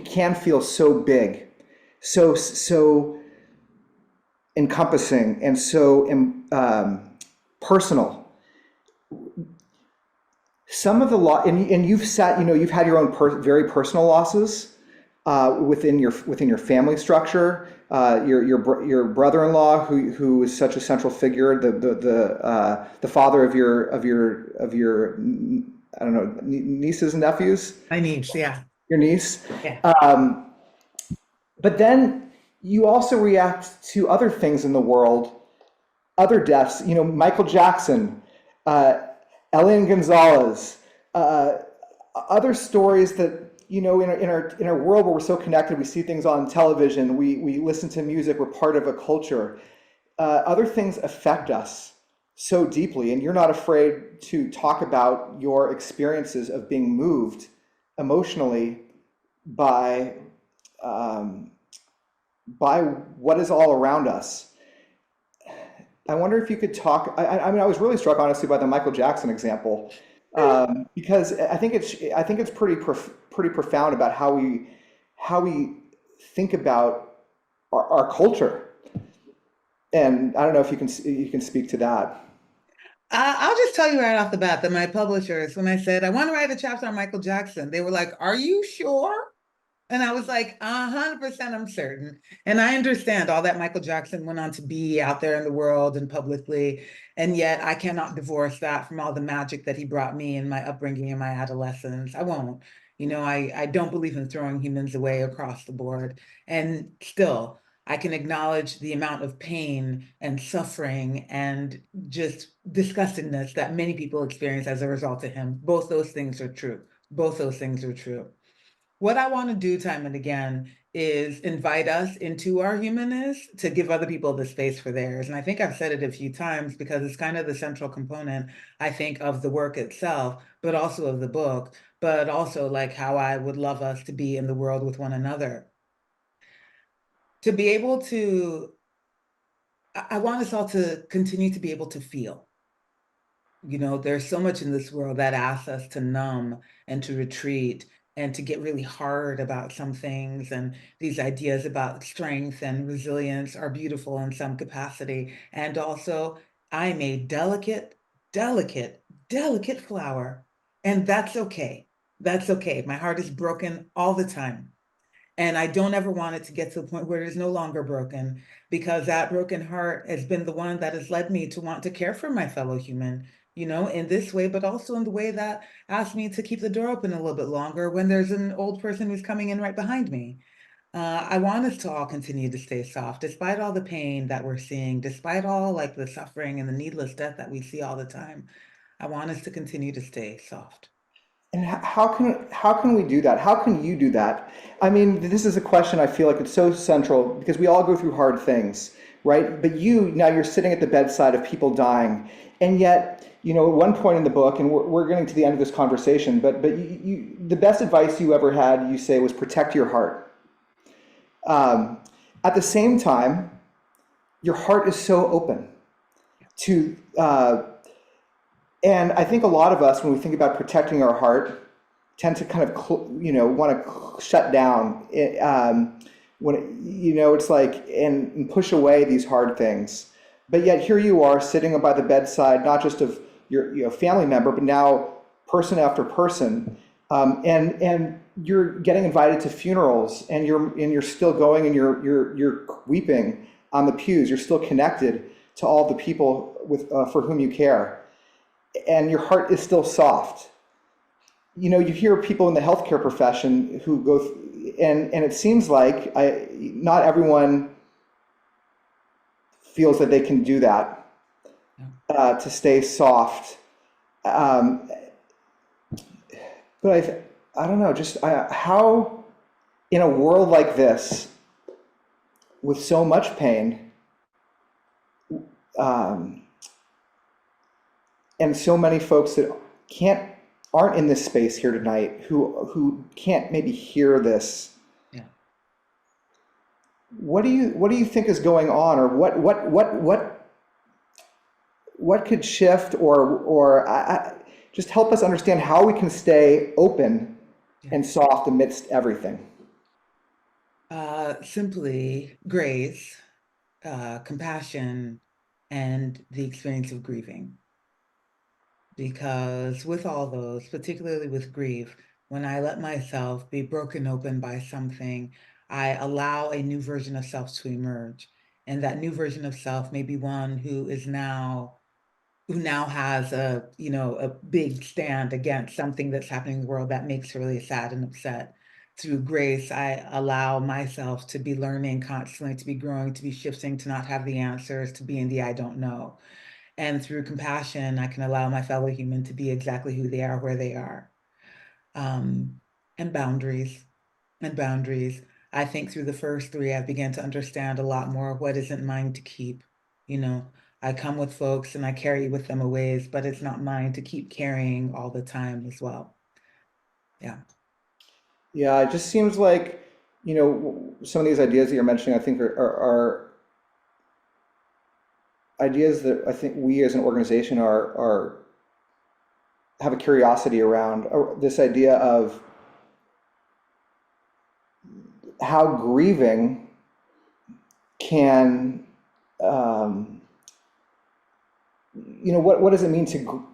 can feel so big, so encompassing, and so personal. some of the and you've sat, you've had your own very personal losses within your family structure. Your brother-in-law, who is such a central figure, the father of your I don't know, nieces and nephews. My niece, yeah. Your niece. Yeah. But then you also react to other things in the world, other deaths. Michael Jackson, Elian Gonzalez, other stories that, in our world where we're so connected, we see things on television, we listen to music, we're part of a culture. Other things affect us so deeply, and you're not afraid to talk about your experiences of being moved emotionally by what is all around us. I wonder if you could talk. I mean, I was really struck, honestly, by the Michael Jackson example, because I think it's pretty profound about how we think about our culture. And I don't know if you can speak to that. I'll just tell you right off the bat that my publishers, when I said I want to write a chapter on Michael Jackson, they were like, "Are you sure?" And I was like, 100% I'm certain. And I understand all that Michael Jackson went on to be out there in the world and publicly. And yet I cannot divorce that from all the magic that he brought me in my upbringing and my adolescence. I won't. I don't believe in throwing humans away across the board. And still, I can acknowledge the amount of pain and suffering and just disgustedness that many people experience as a result of him. Both those things are true. Both those things are true. What I want to do time and again is invite us into our humanness to give other people the space for theirs. And I think I've said it a few times because it's kind of the central component, I think, of the work itself, but also of the book, but also like how I would love us to be in the world with one another. To be able to, I want us all to continue to be able to feel. There's so much in this world that asks us to numb and to retreat and to get really hard about some things. And these ideas about strength and resilience are beautiful in some capacity. And also, I'm a delicate, delicate, delicate flower. And that's okay. That's okay. My heart is broken all the time. And I don't ever want it to get to the point where it is no longer broken, because that broken heart has been the one that has led me to want to care for my fellow human, in this way, but also in the way that asked me to keep the door open a little bit longer when there's an old person who's coming in right behind me. I want us to all continue to stay soft, despite all the pain that we're seeing, despite all like the suffering and the needless death that we see all the time. I want us to continue to stay soft. And how can we do that? How can you do that? I mean, this is a question I feel like it's so central because we all go through hard things, right? But now you're sitting at the bedside of people dying, and yet, at one point in the book, and we're getting to the end of this conversation, but the best advice you ever had, you say, was protect your heart. At the same time, your heart is so open to. And I think a lot of us, when we think about protecting our heart, tend to kind of, want to shut down it's like, and push away these hard things. But yet here you are sitting by the bedside, not just of your family member, but now person after person. And you're getting invited to funerals, and you're still going, and you're weeping on the pews. You're still connected to all the people for whom you care. And your heart is still soft. You hear people in the healthcare profession who go, and it seems like not everyone feels that they can do that, to stay soft. But I don't know, just how in a world like this, with so much pain, and so many folks that aren't in this space here tonight, who can't maybe hear this. Yeah. What do you think is going on, or what could shift, or just help us understand how we can stay open and soft amidst everything? Simply grace, compassion, and the experience of grieving. because with all those, particularly with grief, when I let myself be broken open by something, I allow a new version of self to emerge. And that new version of self may be one who now has a big stand against something that's happening in the world that makes her really sad and upset. Through grace, I allow myself to be learning constantly, to be growing, to be shifting, to not have the answers, to be in the I don't know. And through compassion, I can allow my fellow human to be exactly who they are, where they are. Um, and boundaries, and boundaries. I think through the first three, I began to understand a lot more of what isn't mine to keep. You know, I come with folks and I carry with them a ways, but it's not mine to keep carrying all the time as well. Yeah. Yeah, it just seems like, some of these ideas that you're mentioning, I think are ideas that I think we as an organization are have a curiosity around, this idea of how grieving can, what does it mean to,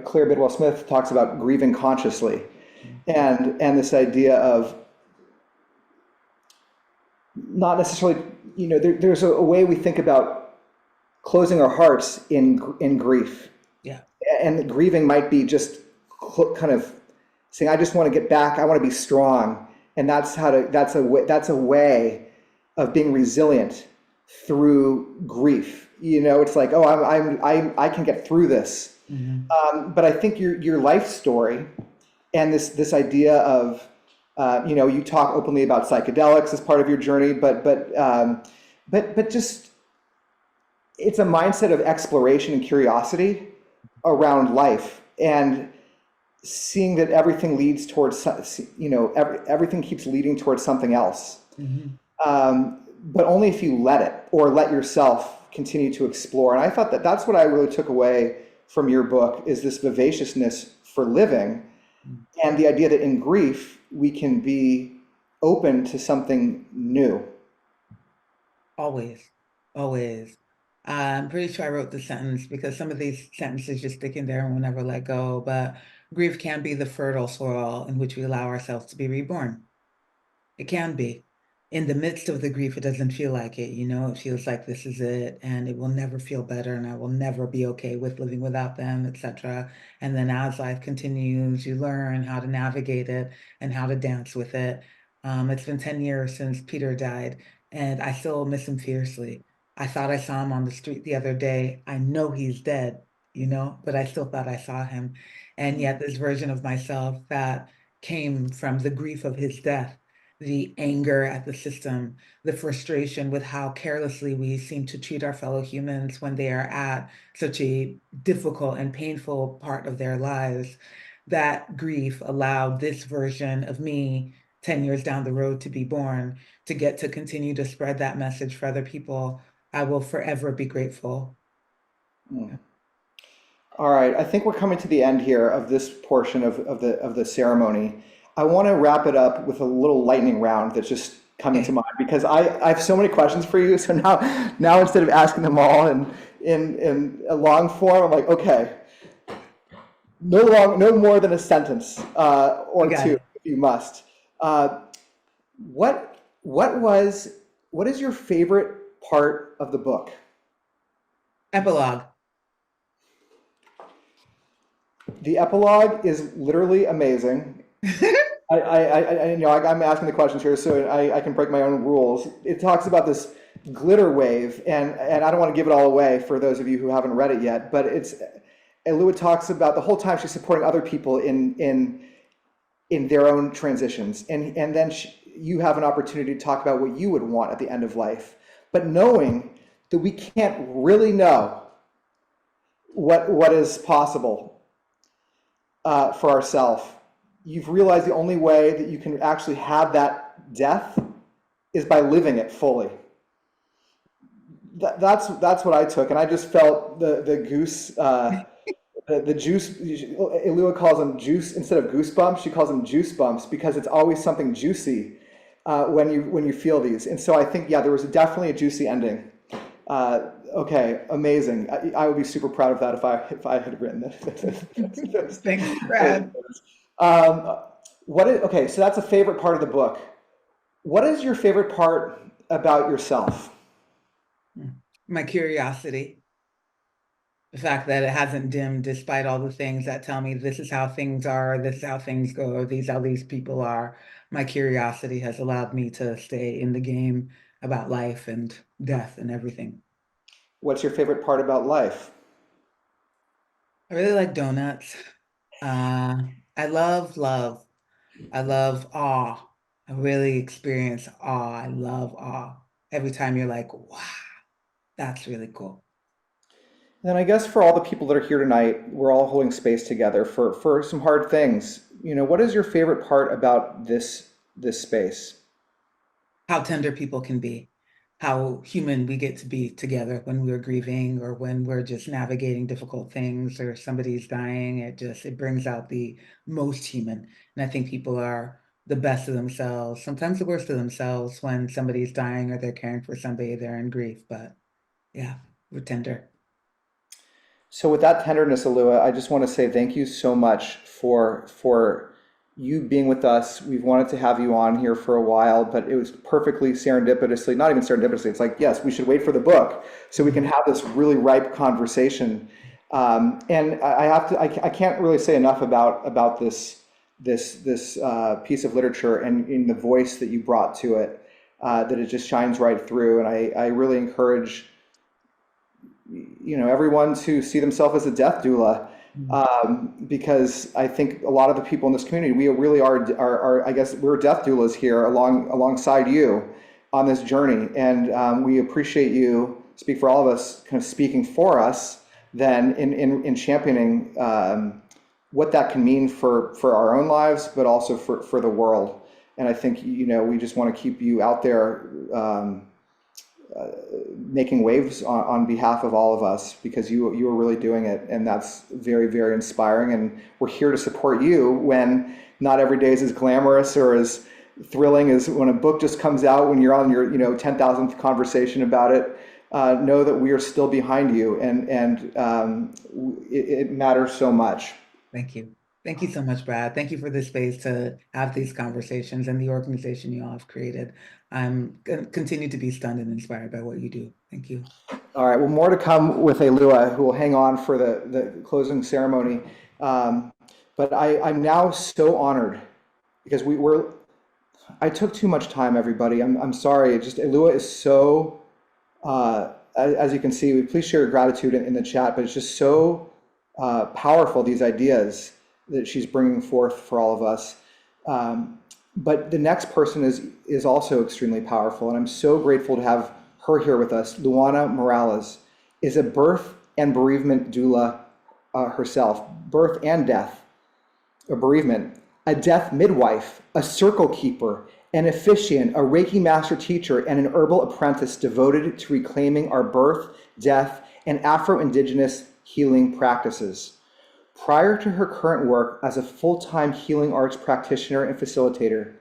Claire Bidwell Smith talks about grieving consciously, and this idea of not necessarily, there's a way we think about closing our hearts in grief. Yeah. And grieving might be just kind of saying, I just want to get back, I want to be strong. And that's a way of being resilient through grief. It's like, oh, I can get through this. Mm-hmm. But I think your life story and this idea of, you talk openly about psychedelics as part of your journey, but just, it's a mindset of exploration and curiosity around life, and seeing that everything leads towards, everything keeps leading towards something else. Mm-hmm. But only if you let it, or let yourself continue to explore. And I thought that's what I really took away from your book, is this vivaciousness for living, and the idea that in grief, we can be open to something new. Always, always. I'm pretty sure I wrote the sentence because some of these sentences just stick in there and we'll never let go. But grief can be the fertile soil in which we allow ourselves to be reborn. It can be. In the midst of the grief, it doesn't feel like it, it feels like this is it, and it will never feel better, and I will never be okay with living without them, etc. And then as life continues, you learn how to navigate it and how to dance with it. It's been 10 years since Peter died, and I still miss him fiercely. I thought I saw him on the street the other day. I know he's dead, but I still thought I saw him. And yet this version of myself that came from the grief of his death, the anger at the system, the frustration with how carelessly we seem to treat our fellow humans when they are at such a difficult and painful part of their lives. That grief allowed this version of me 10 years down the road to be born, to get to continue to spread that message for other people. I will forever be grateful. Mm. All right, I think we're coming to the end here of this portion of the ceremony. I want to wrap it up with a little lightning round that's just coming to mind, because I have so many questions for you. So now instead of asking them all in a long form, I'm like, okay, no more than a sentence or two, if you must. What is your favorite part of the book? Epilogue. The epilogue is literally amazing. I'm asking the questions here so I can break my own rules. It talks about this glitter wave, and I don't want to give it all away for those of you who haven't read it yet, but Alua talks about the whole time she's supporting other people in their own transitions, and then you have an opportunity to talk about what you would want at the end of life, but knowing that we can't really know what is possible for ourselves. You've realized the only way that you can actually have that death is by living it fully. That's what I took, and I just felt the goose, the juice. Alua calls them juice instead of goosebumps. She calls them juice bumps because it's always something juicy when you feel these. And so I think, yeah, there was definitely a juicy ending Okay, amazing. I would be super proud of that if I had written those. Thanks, Brad. Okay, so that's a favorite part of the book. What is your favorite part about yourself? My curiosity. The fact that it hasn't dimmed despite all the things that tell me this is how things are, this is how things go, or these how these people are. My curiosity has allowed me to stay in the game about life and death and everything. What's your favorite part about life? I really like donuts. I love love. I love awe. I really experience awe. I love awe. Every time you're like, wow, that's really cool. Then I guess for all the people that are here tonight, we're all holding space together for some hard things. What is your favorite part about this space? How tender people can be, how human we get to be together when we're grieving or when we're just navigating difficult things or somebody's dying. It brings out the most human. And I think people are the best of themselves, sometimes the worst of themselves when somebody's dying or they're caring for somebody, they're in grief. But yeah, we're tender. So with that tenderness, Alua, I just want to say thank you so much for you being with us. We've wanted to have you on here for a while, but it was perfectly serendipitously, not even serendipitously, it's like, yes, we should wait for the book so we can have this really ripe conversation. And I can't really say enough about this piece of literature and in the voice that you brought to it, that it just shines right through. And I really encourage everyone to see themselves as a death doula, because I think a lot of the people in this community, we really are I guess we're death doulas here alongside you on this journey, and we appreciate you, speak for all of us, kind of speaking for us then in championing what that can mean for our own lives, but also for the world. And I think we just want to keep you out there making waves on behalf of all of us, because you are really doing it, and that's very, very inspiring. And we're here to support you when not every day is as glamorous or as thrilling as when a book just comes out, when you're on your 10,000th conversation about it. Know that we are still behind you, and it matters so much. Thank you. Thank you so much, Brad. Thank you for this space to have these conversations and the organization you all have created. I'm going to continue to be stunned and inspired by what you do. Thank you. All right. Well, more to come with Alua, who will hang on for the closing ceremony. But I'm now so honored because I took too much time, everybody. I'm sorry. Alua is so, as you can see, please share your gratitude in the chat, but it's just so powerful, these ideas that she's bringing forth for all of us. But the next person is also extremely powerful, and I'm so grateful to have her here with us. Luana Morales is a birth and bereavement doula herself, birth and death, a bereavement, a death midwife, a circle keeper, an officiant, a Reiki master teacher, and an herbal apprentice devoted to reclaiming our birth, death, and Afro-Indigenous healing practices. Prior to her current work as a full-time healing arts practitioner and facilitator,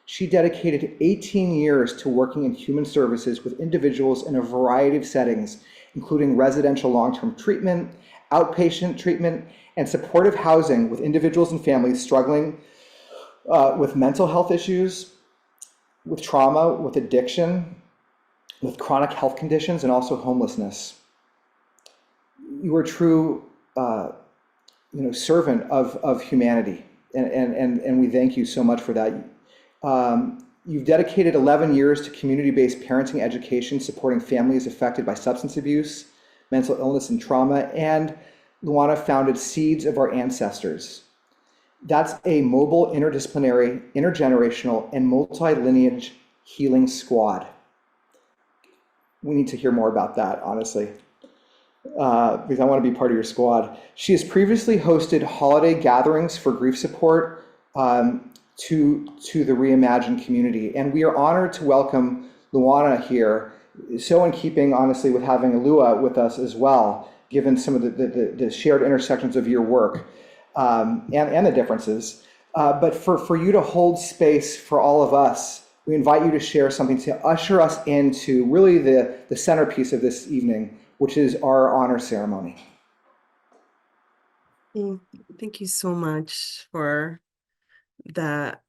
she dedicated 18 years to working in human services with individuals in a variety of settings, including residential long-term treatment, outpatient treatment, and supportive housing with individuals and families struggling with mental health issues, with trauma, with addiction, with chronic health conditions, and also homelessness. You are a true servant of humanity, and we thank you so much for that. You've dedicated 11 years to community-based parenting education, supporting families affected by substance abuse, mental illness, and trauma, and Luana founded Seeds of Our Ancestors. That's a mobile, interdisciplinary, intergenerational, and multi-lineage healing squad. We need to hear more about that, honestly, because I want to be part of your squad. She has previously hosted holiday gatherings for grief support to the Reimagine community, and we are honored to welcome Luana here, so in keeping, honestly, with having Alua with us as well, given some of the shared intersections of your work and the differences. But for you to hold space for all of us, we invite you to share something to usher us into really the centerpiece of this evening, which is our honor ceremony. Thank you so much for that.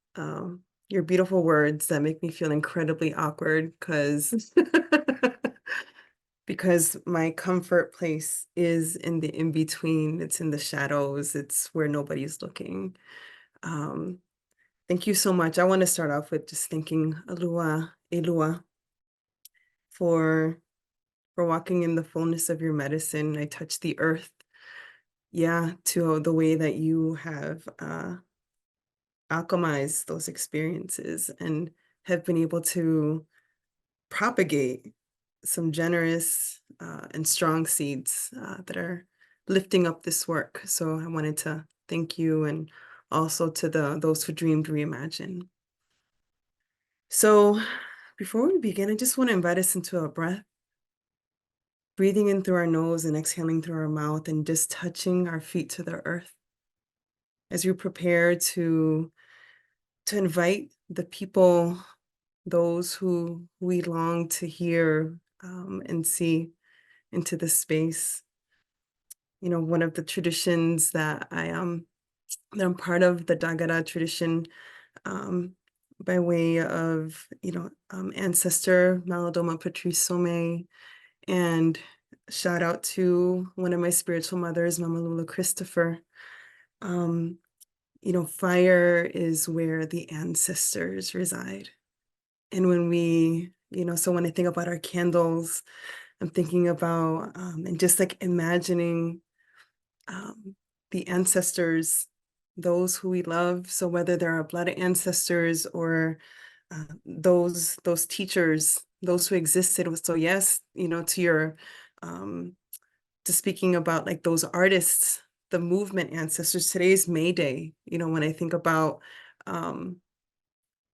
Your beautiful words that make me feel incredibly awkward because because my comfort place is in the in-between. It's in the shadows. It's where nobody's looking. Thank you so much. I want to start off with just thanking Alua for walking in the fullness of your medicine. I touch the earth, to the way that you have alchemized those experiences and have been able to propagate some generous and strong seeds that are lifting up this work. So I wanted to thank you, and also to those who dreamed Reimagine. So before we begin, I just want to invite us into a breath, breathing in through our nose and exhaling through our mouth, and just touching our feet to the earth as you prepare to invite the people, those who we long to hear and see into this space. You know, one of the traditions that I'm part of, the Dagara tradition, by way of, ancestor Maladoma Patrice Some, and shout out to one of my spiritual mothers, Mama Lula Christopher. Fire is where the ancestors reside. And when we, so when I think about our candles, I'm thinking about, and just like imagining the ancestors, those who we love. So whether they're our blood ancestors or those teachers, those who existed. So yes, to your, to speaking about like those artists, the movement ancestors. Today's May Day. When I think about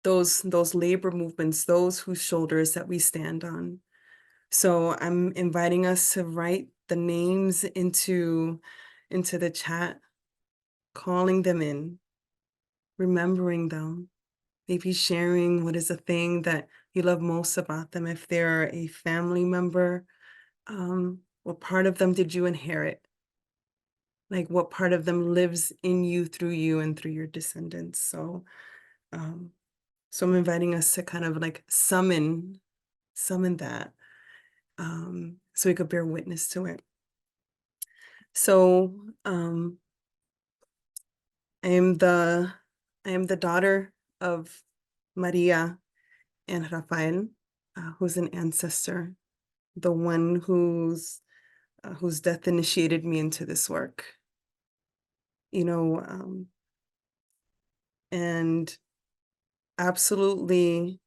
those labor movements, those whose shoulders that we stand on. So I'm inviting us to write the names into the chat, calling them in, remembering them, maybe sharing what is the thing that you love most about them. If they're a family member, what part of them did you inherit? Like what part of them lives in you, through you, and through your descendants. So I'm inviting us to kind of like summon that, so we could bear witness to it. So I am the daughter of Maria and Rafael, who's an ancestor, the one whose death initiated me into this work. And absolutely,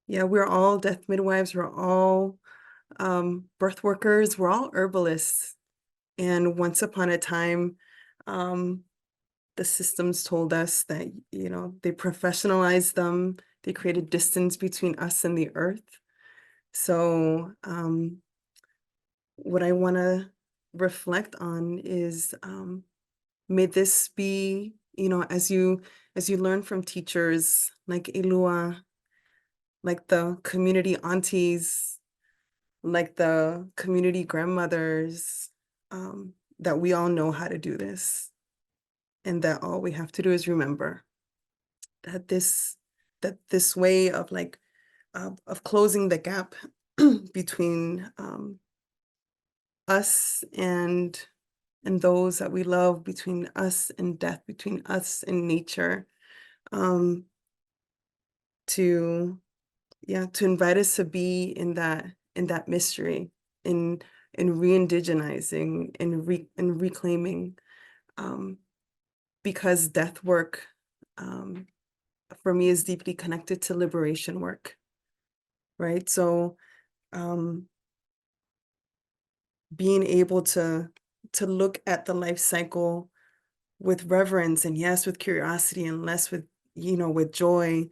we're all death midwives, we're all birth workers, we're all herbalists. And once upon a time, the systems told us that, they professionalized them, they created distance between us and the earth. So what I want to reflect on is, may this be, as you learn from teachers like Alua, like the community aunties, like the community grandmothers, that we all know how to do this. And that all we have to do is remember that this way of like, of closing the gap between us and those that we love, between us and death, between us and nature, to invite us to be in that mystery, in re-indigenizing and reclaiming, because death work for me is deeply connected to liberation work, right? So being able to look at the life cycle with reverence, and yes, with curiosity, and less with, with joy,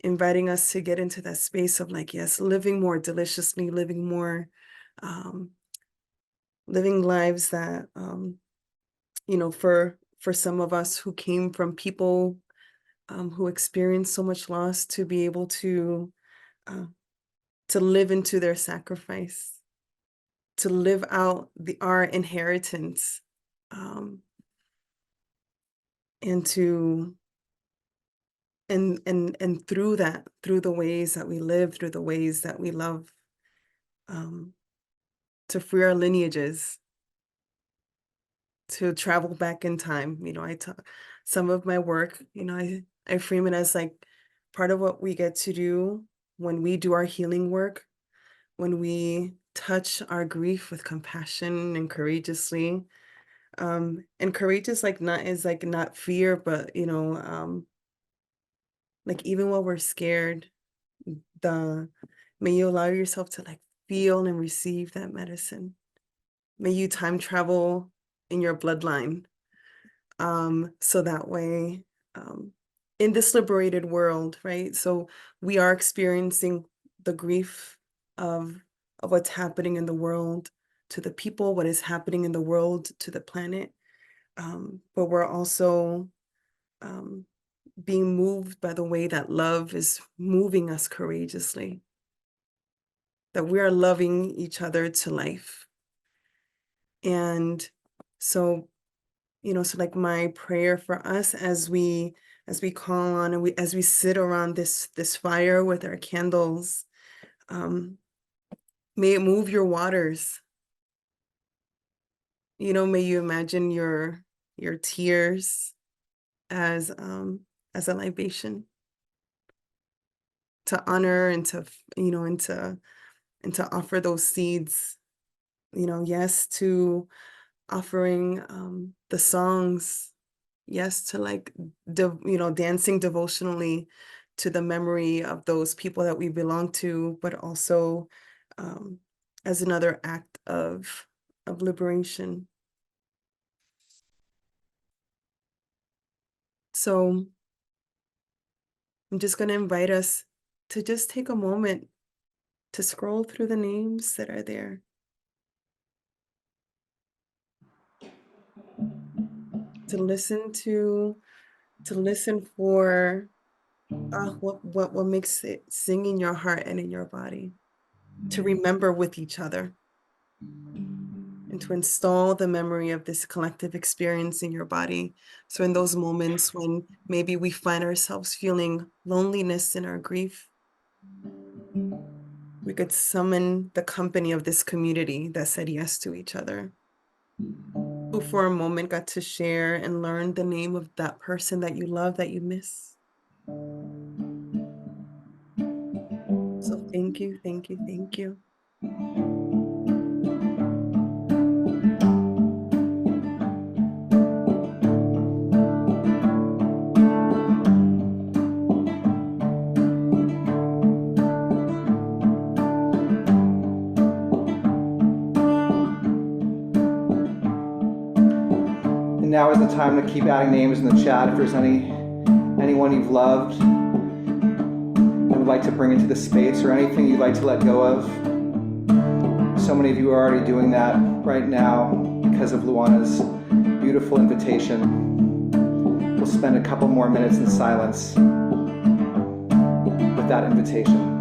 inviting us to get into that space of like, yes, living more deliciously, living more, living lives that, for some of us who came from people who experienced so much loss, to be able to to live into their sacrifice, to live out our inheritance, and to and through that, through the ways that we live, through the ways that we love, to free our lineages, to travel back in time. You know, some of my work, you know, I frame it as like part of what we get to do when we do our healing work, when we touch our grief with compassion and courageously. And courageous, like not fear, but you know, like even while we're scared, may you allow yourself to like feel and receive that medicine. May you time travel in your bloodline, so that way, in this liberated world, right? So we are experiencing the grief of what's happening in the world to the people, what is happening in the world to the planet, but we're also being moved by the way that love is moving us courageously, that we are loving each other to life. And so, you know, so like my prayer for us as we call on and as we sit around this fire with our candles, may it move your waters. You know, may you imagine your tears as a libation to honor and to, you know, and to offer those seeds, you know, yes, to offering the songs, yes, to like, you know, dancing devotionally to the memory of those people that we belong to, but also as another act of liberation. So I'm just going to invite us to just take a moment to scroll through the names that are there. To listen for what makes it sing in your heart and in your body. To remember with each other. And to install the memory of this collective experience in your body. So in those moments when maybe we find ourselves feeling loneliness in our grief, we could summon the company of this community that said yes to each other, who for a moment got to share and learn the name of that person that you love, that you miss. So thank you, thank you, thank you. And now is the time to keep adding names in the chat if there's anyone you've loved and would like to bring into the space, or anything you'd like to let go of. So many of you are already doing that right now because of Luana's beautiful invitation. We'll spend a couple more minutes in silence with that invitation.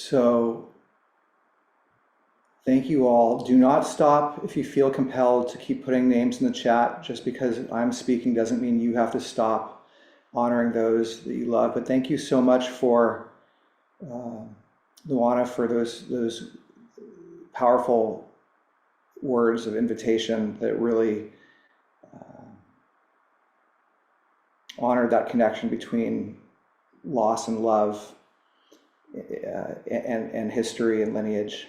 So thank you all. Do not stop if you feel compelled to keep putting names in the chat. Just because I'm speaking doesn't mean you have to stop honoring those that you love. But thank you so much for Luana, for those powerful words of invitation that really honored that connection between loss and love, and history and lineage.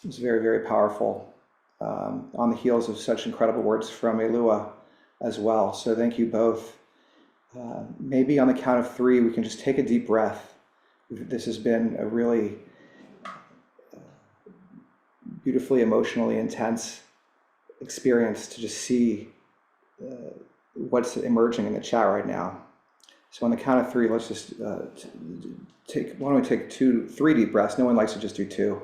It was very, very powerful, on the heels of such incredible words from Alua as well. So thank you both. Maybe on the count of 3, we can just take a deep breath. This has been a really beautifully emotionally intense experience to just see what's emerging in the chat right now. So on the count of 3, let's just why don't we take 3 deep breaths? No one likes to just do 2.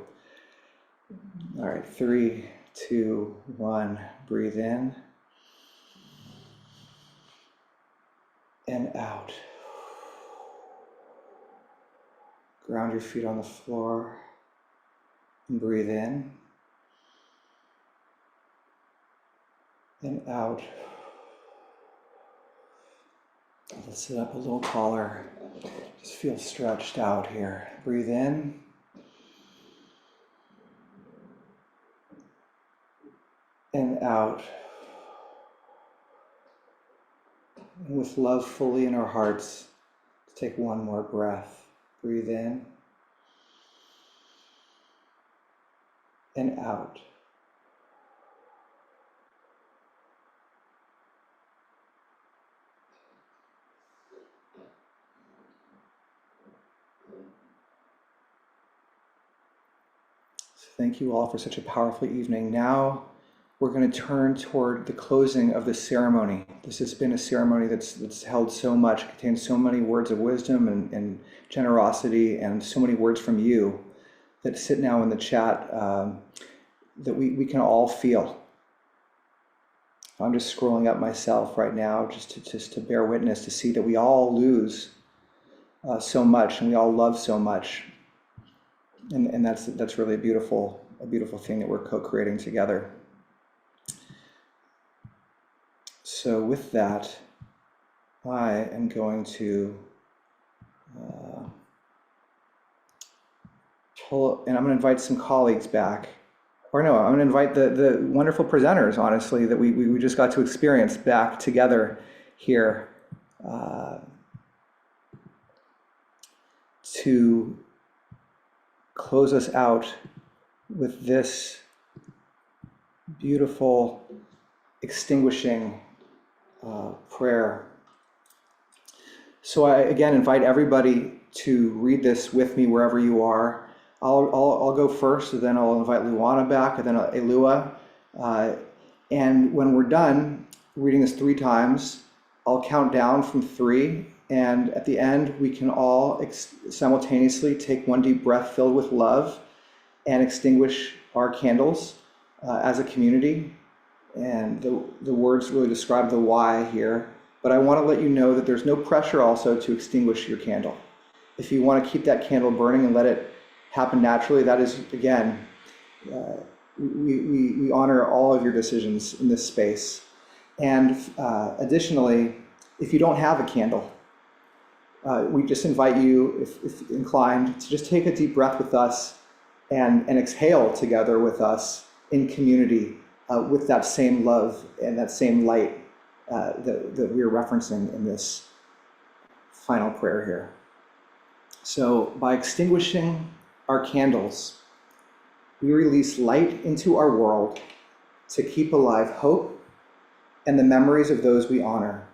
All right, 3, 2, 1, breathe in and out. Ground your feet on the floor and breathe in and out. Let's sit up a little taller. Just feel stretched out here. Breathe in. And out. And with love fully in our hearts, take one more breath. Breathe in. And out. Thank you all for such a powerful evening. Now we're going to turn toward the closing of this ceremony. This has been a ceremony that's held so much, contains so many words of wisdom and generosity, and so many words from you that sit now in the chat, that we can all feel. I'm just scrolling up myself right now just to bear witness, to see that we all lose so much, and we all love so much. And that's really a beautiful thing that we're co-creating together. So with that, I am going to pull, and I'm going to invite some colleagues back. Or no, I'm going to invite the wonderful presenters, honestly, that we just got to experience back together here, to close us out with this beautiful extinguishing prayer. So I again invite everybody to read this with me wherever you are. I'll go first, and then I'll invite Luana back, and then Alua. And when we're done reading this 3 times, I'll count down from 3. And at the end, we can all simultaneously take one deep breath filled with love and extinguish our candles as a community. And the words really describe the why here. But I want to let you know that there's no pressure also to extinguish your candle. If you want to keep that candle burning and let it happen naturally, that is, again, we honor all of your decisions in this space. And additionally, if you don't have a candle, we just invite you, if inclined, to just take a deep breath with us and exhale together with us in community, with that same love and that same light that we're referencing in this final prayer here. So by extinguishing our candles, we release light into our world to keep alive hope and the memories of those we honor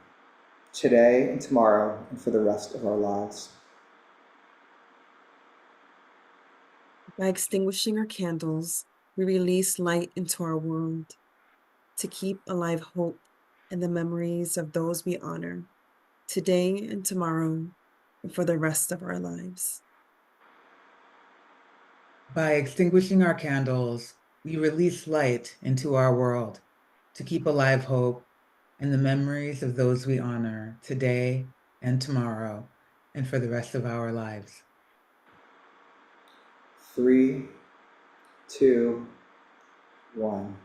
today and tomorrow and for the rest of our lives. By extinguishing our candles, we release light into our world to keep alive hope and the memories of those we honor today and tomorrow and for the rest of our lives. By extinguishing our candles, we release light into our world to keep alive hope and the memories of those we honor today and tomorrow and for the rest of our lives. 3, 2, 1.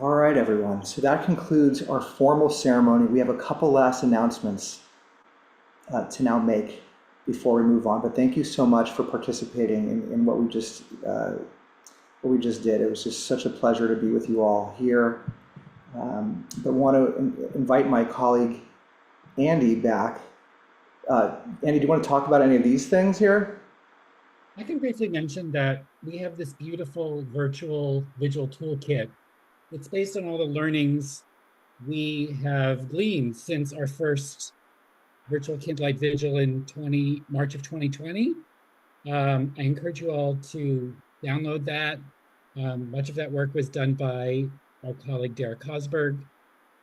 All right, everyone. So that concludes our formal ceremony. We have a couple last announcements to now make before we move on. But thank you so much for participating in what we just did. It was just such a pleasure to be with you all here. But want to invite my colleague Andy back. Andy, do you want to talk about any of these things here? I can briefly mention that we have this beautiful virtual Vigil toolkit. It's based on all the learnings we have gleaned since our first virtual Candlelight Vigil in March of 2020. I encourage you all to download that. Much of that work was done by our colleague Derek Hosberg.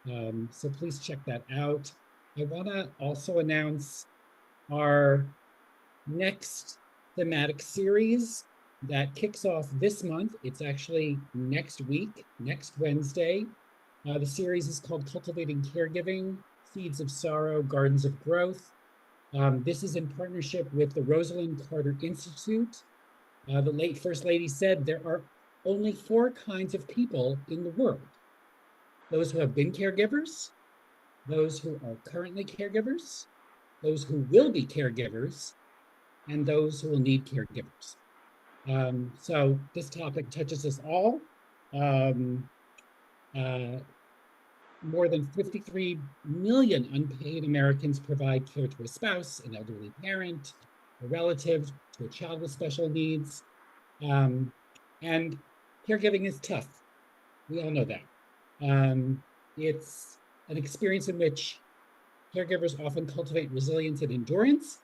So please check that out. I want to also announce our next thematic series that kicks off this month. It's actually next week, next Wednesday. The series is called Cultivating Caregiving, Seeds of Sorrow, Gardens of Growth. This is in partnership with the Rosalind Carter Institute. The late First Lady said there are only 4 kinds of people in the world: those who have been caregivers, those who are currently caregivers, those who will be caregivers, and those who will need caregivers. So this topic touches us all. More than 53 million unpaid Americans provide care to a spouse, an elderly parent, a relative, to a child with special needs. And caregiving is tough. We all know that. It's an experience in which caregivers often cultivate resilience and endurance.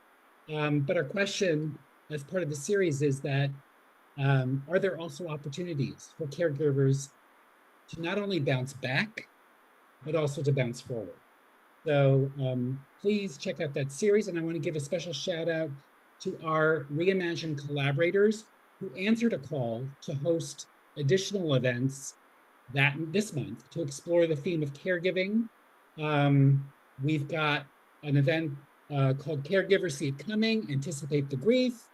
But our question as part of the series is that, are there also opportunities for caregivers to not only bounce back, but also to bounce forward? So please check out that series. And I want to give a special shout out to our Reimagine collaborators who answered a call to host additional events this month to explore the theme of caregiving. We've got an event called Caregivers See It Coming, Anticipate the Grief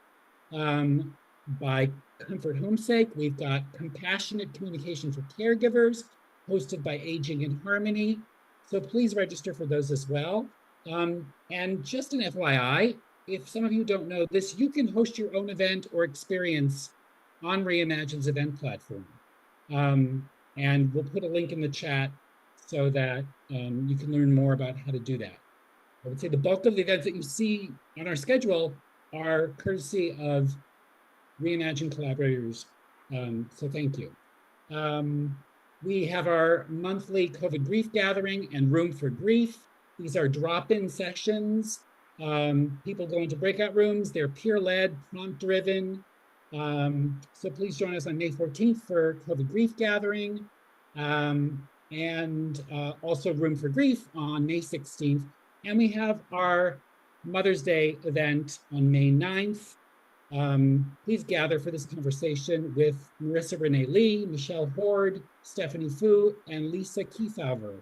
by Comfort Homesake. We've got Compassionate Communication for Caregivers, hosted by Aging in Harmony. So please register for those as well. And just an FYI, if some of you don't know this, you can host your own event or experience on Reimagine's event platform. And we'll put a link in the chat so that you can learn more about how to do that. I would say the bulk of the events that you see on our schedule are courtesy of Reimagine collaborators. So thank you. We have our monthly COVID grief gathering and room for grief. These are drop-in sessions. People go into breakout rooms. They're peer-led, prompt-driven. So please join us on May 14th for COVID grief gathering. And also room for grief on May 16th. And we have our Mother's Day event on May 9th. Please gather for this conversation with Marissa Renee Lee, Michelle Horde, Stephanie Fu, and Lisa Kiefauver,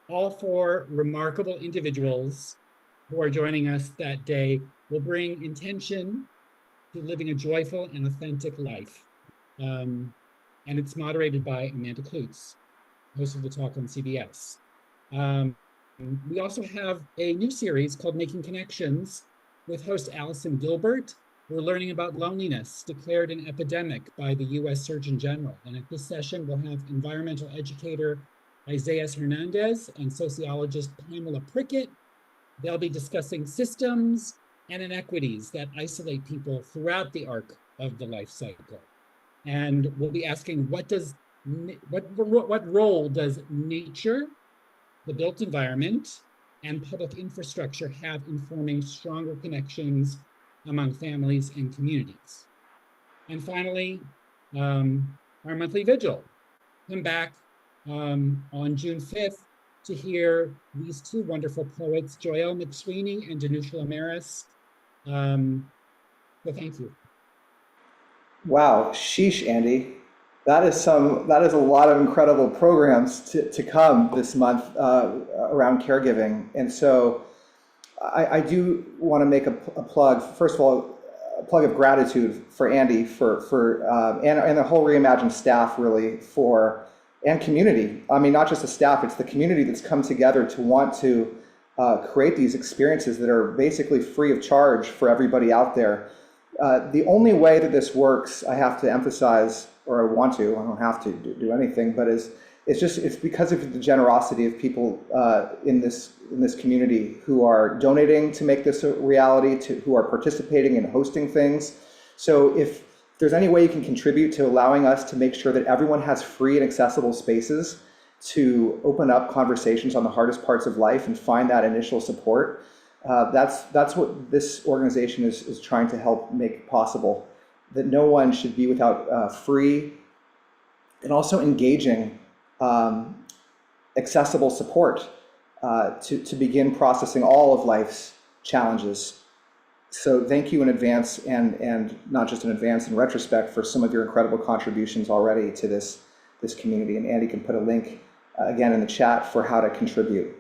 all 4 remarkable individuals who are joining us that day will bring intention to living a joyful and authentic life. And it's moderated by Amanda Klutz, host of the talk on CBS. We also have a new series called Making Connections with host Allison Gilbert. We're learning about loneliness, declared an epidemic by the US Surgeon General. And at this session, we'll have environmental educator Isaias Hernandez and sociologist Pamela Prickett. They'll be discussing systems and inequities that isolate people throughout the arc of the life cycle. And we'll be asking, what role does nature, the built environment, and public infrastructure have in forming stronger connections among families and communities? And finally, our monthly vigil. Come back on June 5th to hear these 2 wonderful poets, Joelle McSweeney and Danusha Lamaris. So thank you. Wow, sheesh, Andy. That is a lot of incredible programs to come this month around caregiving. And so I do want to make a plug. First of all, a plug of gratitude for Andy and the whole Reimagine staff really and community. I mean, not just the staff, it's the community that's come together to want to create these experiences that are basically free of charge for everybody out there. The only way that this works, I have to emphasize, or I want to, I don't have to do anything, but it's because of the generosity of people in this community who are donating to make this a reality, who are participating in hosting things. So if there's any way you can contribute to allowing us to make sure that everyone has free and accessible spaces to open up conversations on the hardest parts of life and find that initial support, that's what this organization is trying to help make possible. That no one should be without free and also engaging, accessible support to begin processing all of life's challenges. So thank you in advance, and not just in advance, in retrospect, for some of your incredible contributions already to this community. And Andy can put a link again in the chat for how to contribute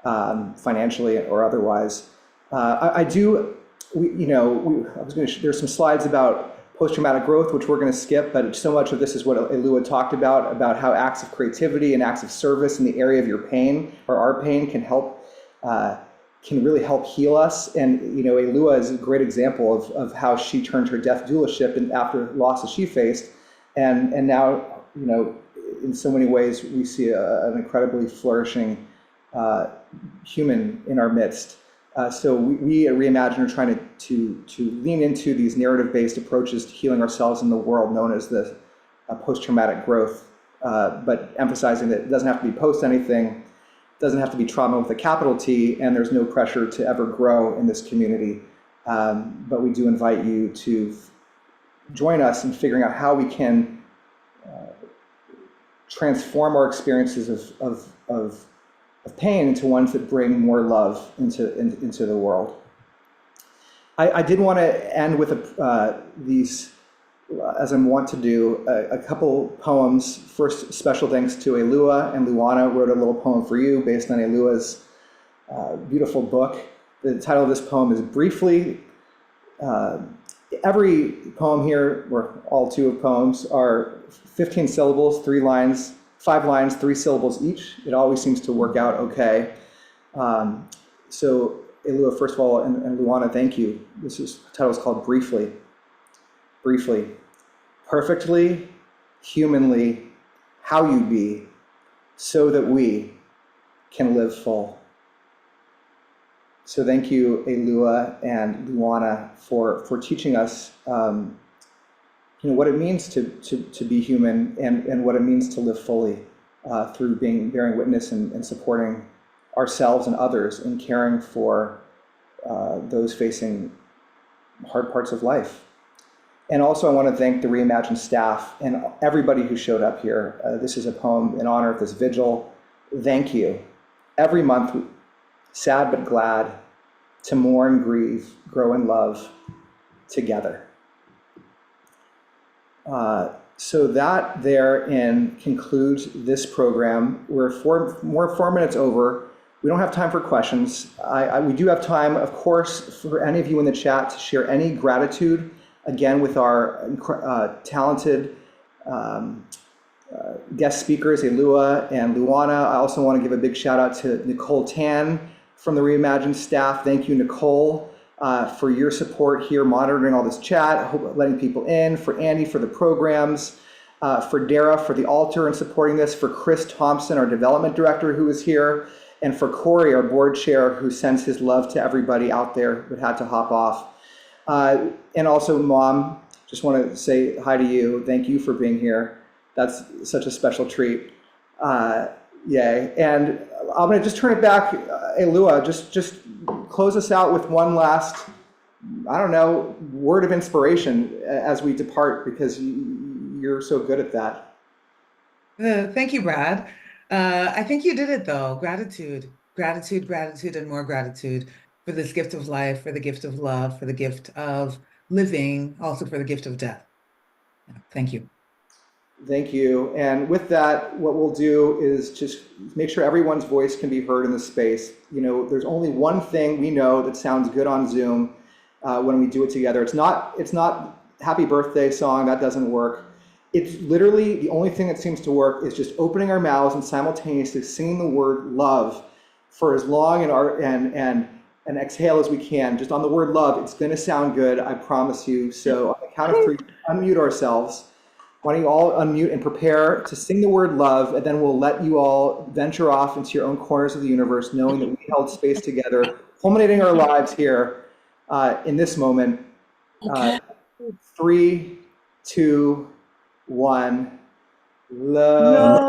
financially or otherwise. There's some slides about post-traumatic growth, which we're going to skip, but so much of this is what Alua talked about how acts of creativity and acts of service in the area of your pain or our pain can really help heal us. And Alua is a great example of how she turned her death doulaship and after losses she faced, and now in so many ways we see an incredibly flourishing human in our midst. So we at Reimagine are trying to lean into these narrative-based approaches to healing ourselves in the world, known as the post-traumatic growth, but emphasizing that it doesn't have to be post anything, doesn't have to be trauma with a capital T, and there's no pressure to ever grow in this community. But we do invite you to join us in figuring out how we can transform our experiences of pain into ones that bring more love into the world. I did want to end with these, as I'm wont to do, a couple poems. First, special thanks to Alua, and Luana wrote a little poem for you based on Alua's beautiful book. The title of this poem is Briefly. Every poem here, or all two of poems, are 15 syllables, 3 lines, 5 lines, 3 syllables each. It always seems to work out okay. So Alua, first of all, and Luana, thank you. The title is called Briefly. Briefly. Perfectly, humanly, how you be, so that we can live full. So thank you, Alua and Luana, for teaching us what it means to be human and what it means to live fully through bearing witness and supporting ourselves and others in caring for those facing hard parts of life. And also I want to thank the Reimagine staff and everybody who showed up here. This is a poem in honor of this vigil. Thank you. Every month, sad but glad, to mourn, grieve, grow in love together. So that therein concludes this program. We're 4 minutes over. We don't have time for questions. We do have time, of course, for any of you in the chat to share any gratitude, again, with our talented guest speakers, Alua and Luana. I also want to give a big shout out to Nicole Tan from the Reimagine staff. Thank you, Nicole, for your support here, monitoring all this chat, letting people in, for Andy for the programs, for Dara for the altar and supporting this, for Chris Thompson, our development director who is here, and for Corey, our board chair, who sends his love to everybody out there but had to hop off. And also, Mom, just want to say hi to you. Thank you for being here. That's such a special treat. Yay. And I'm going to just turn it back, Alua, just close us out with one last, word of inspiration as we depart, because you're so good at that. Thank you, Brad. I think you did it, though. Gratitude, gratitude, gratitude, and more gratitude for this gift of life, for the gift of love, for the gift of living, also for the gift of death. Thank you. Thank you. And with that, what we'll do is just make sure everyone's voice can be heard in the space. You know, there's only one thing we know that sounds good on Zoom when we do it together. It's not happy birthday song, that doesn't work. It's literally the only thing that seems to work is just opening our mouths and simultaneously singing the word love for as long and exhale as we can. Just on the word love, it's gonna sound good, I promise you. So on the count of 3, unmute ourselves. Why don't you all unmute and prepare to sing the word love, and then we'll let you all venture off into your own corners of the universe, knowing that we held space together, culminating our lives here in this moment. 3, 2, 1. Love.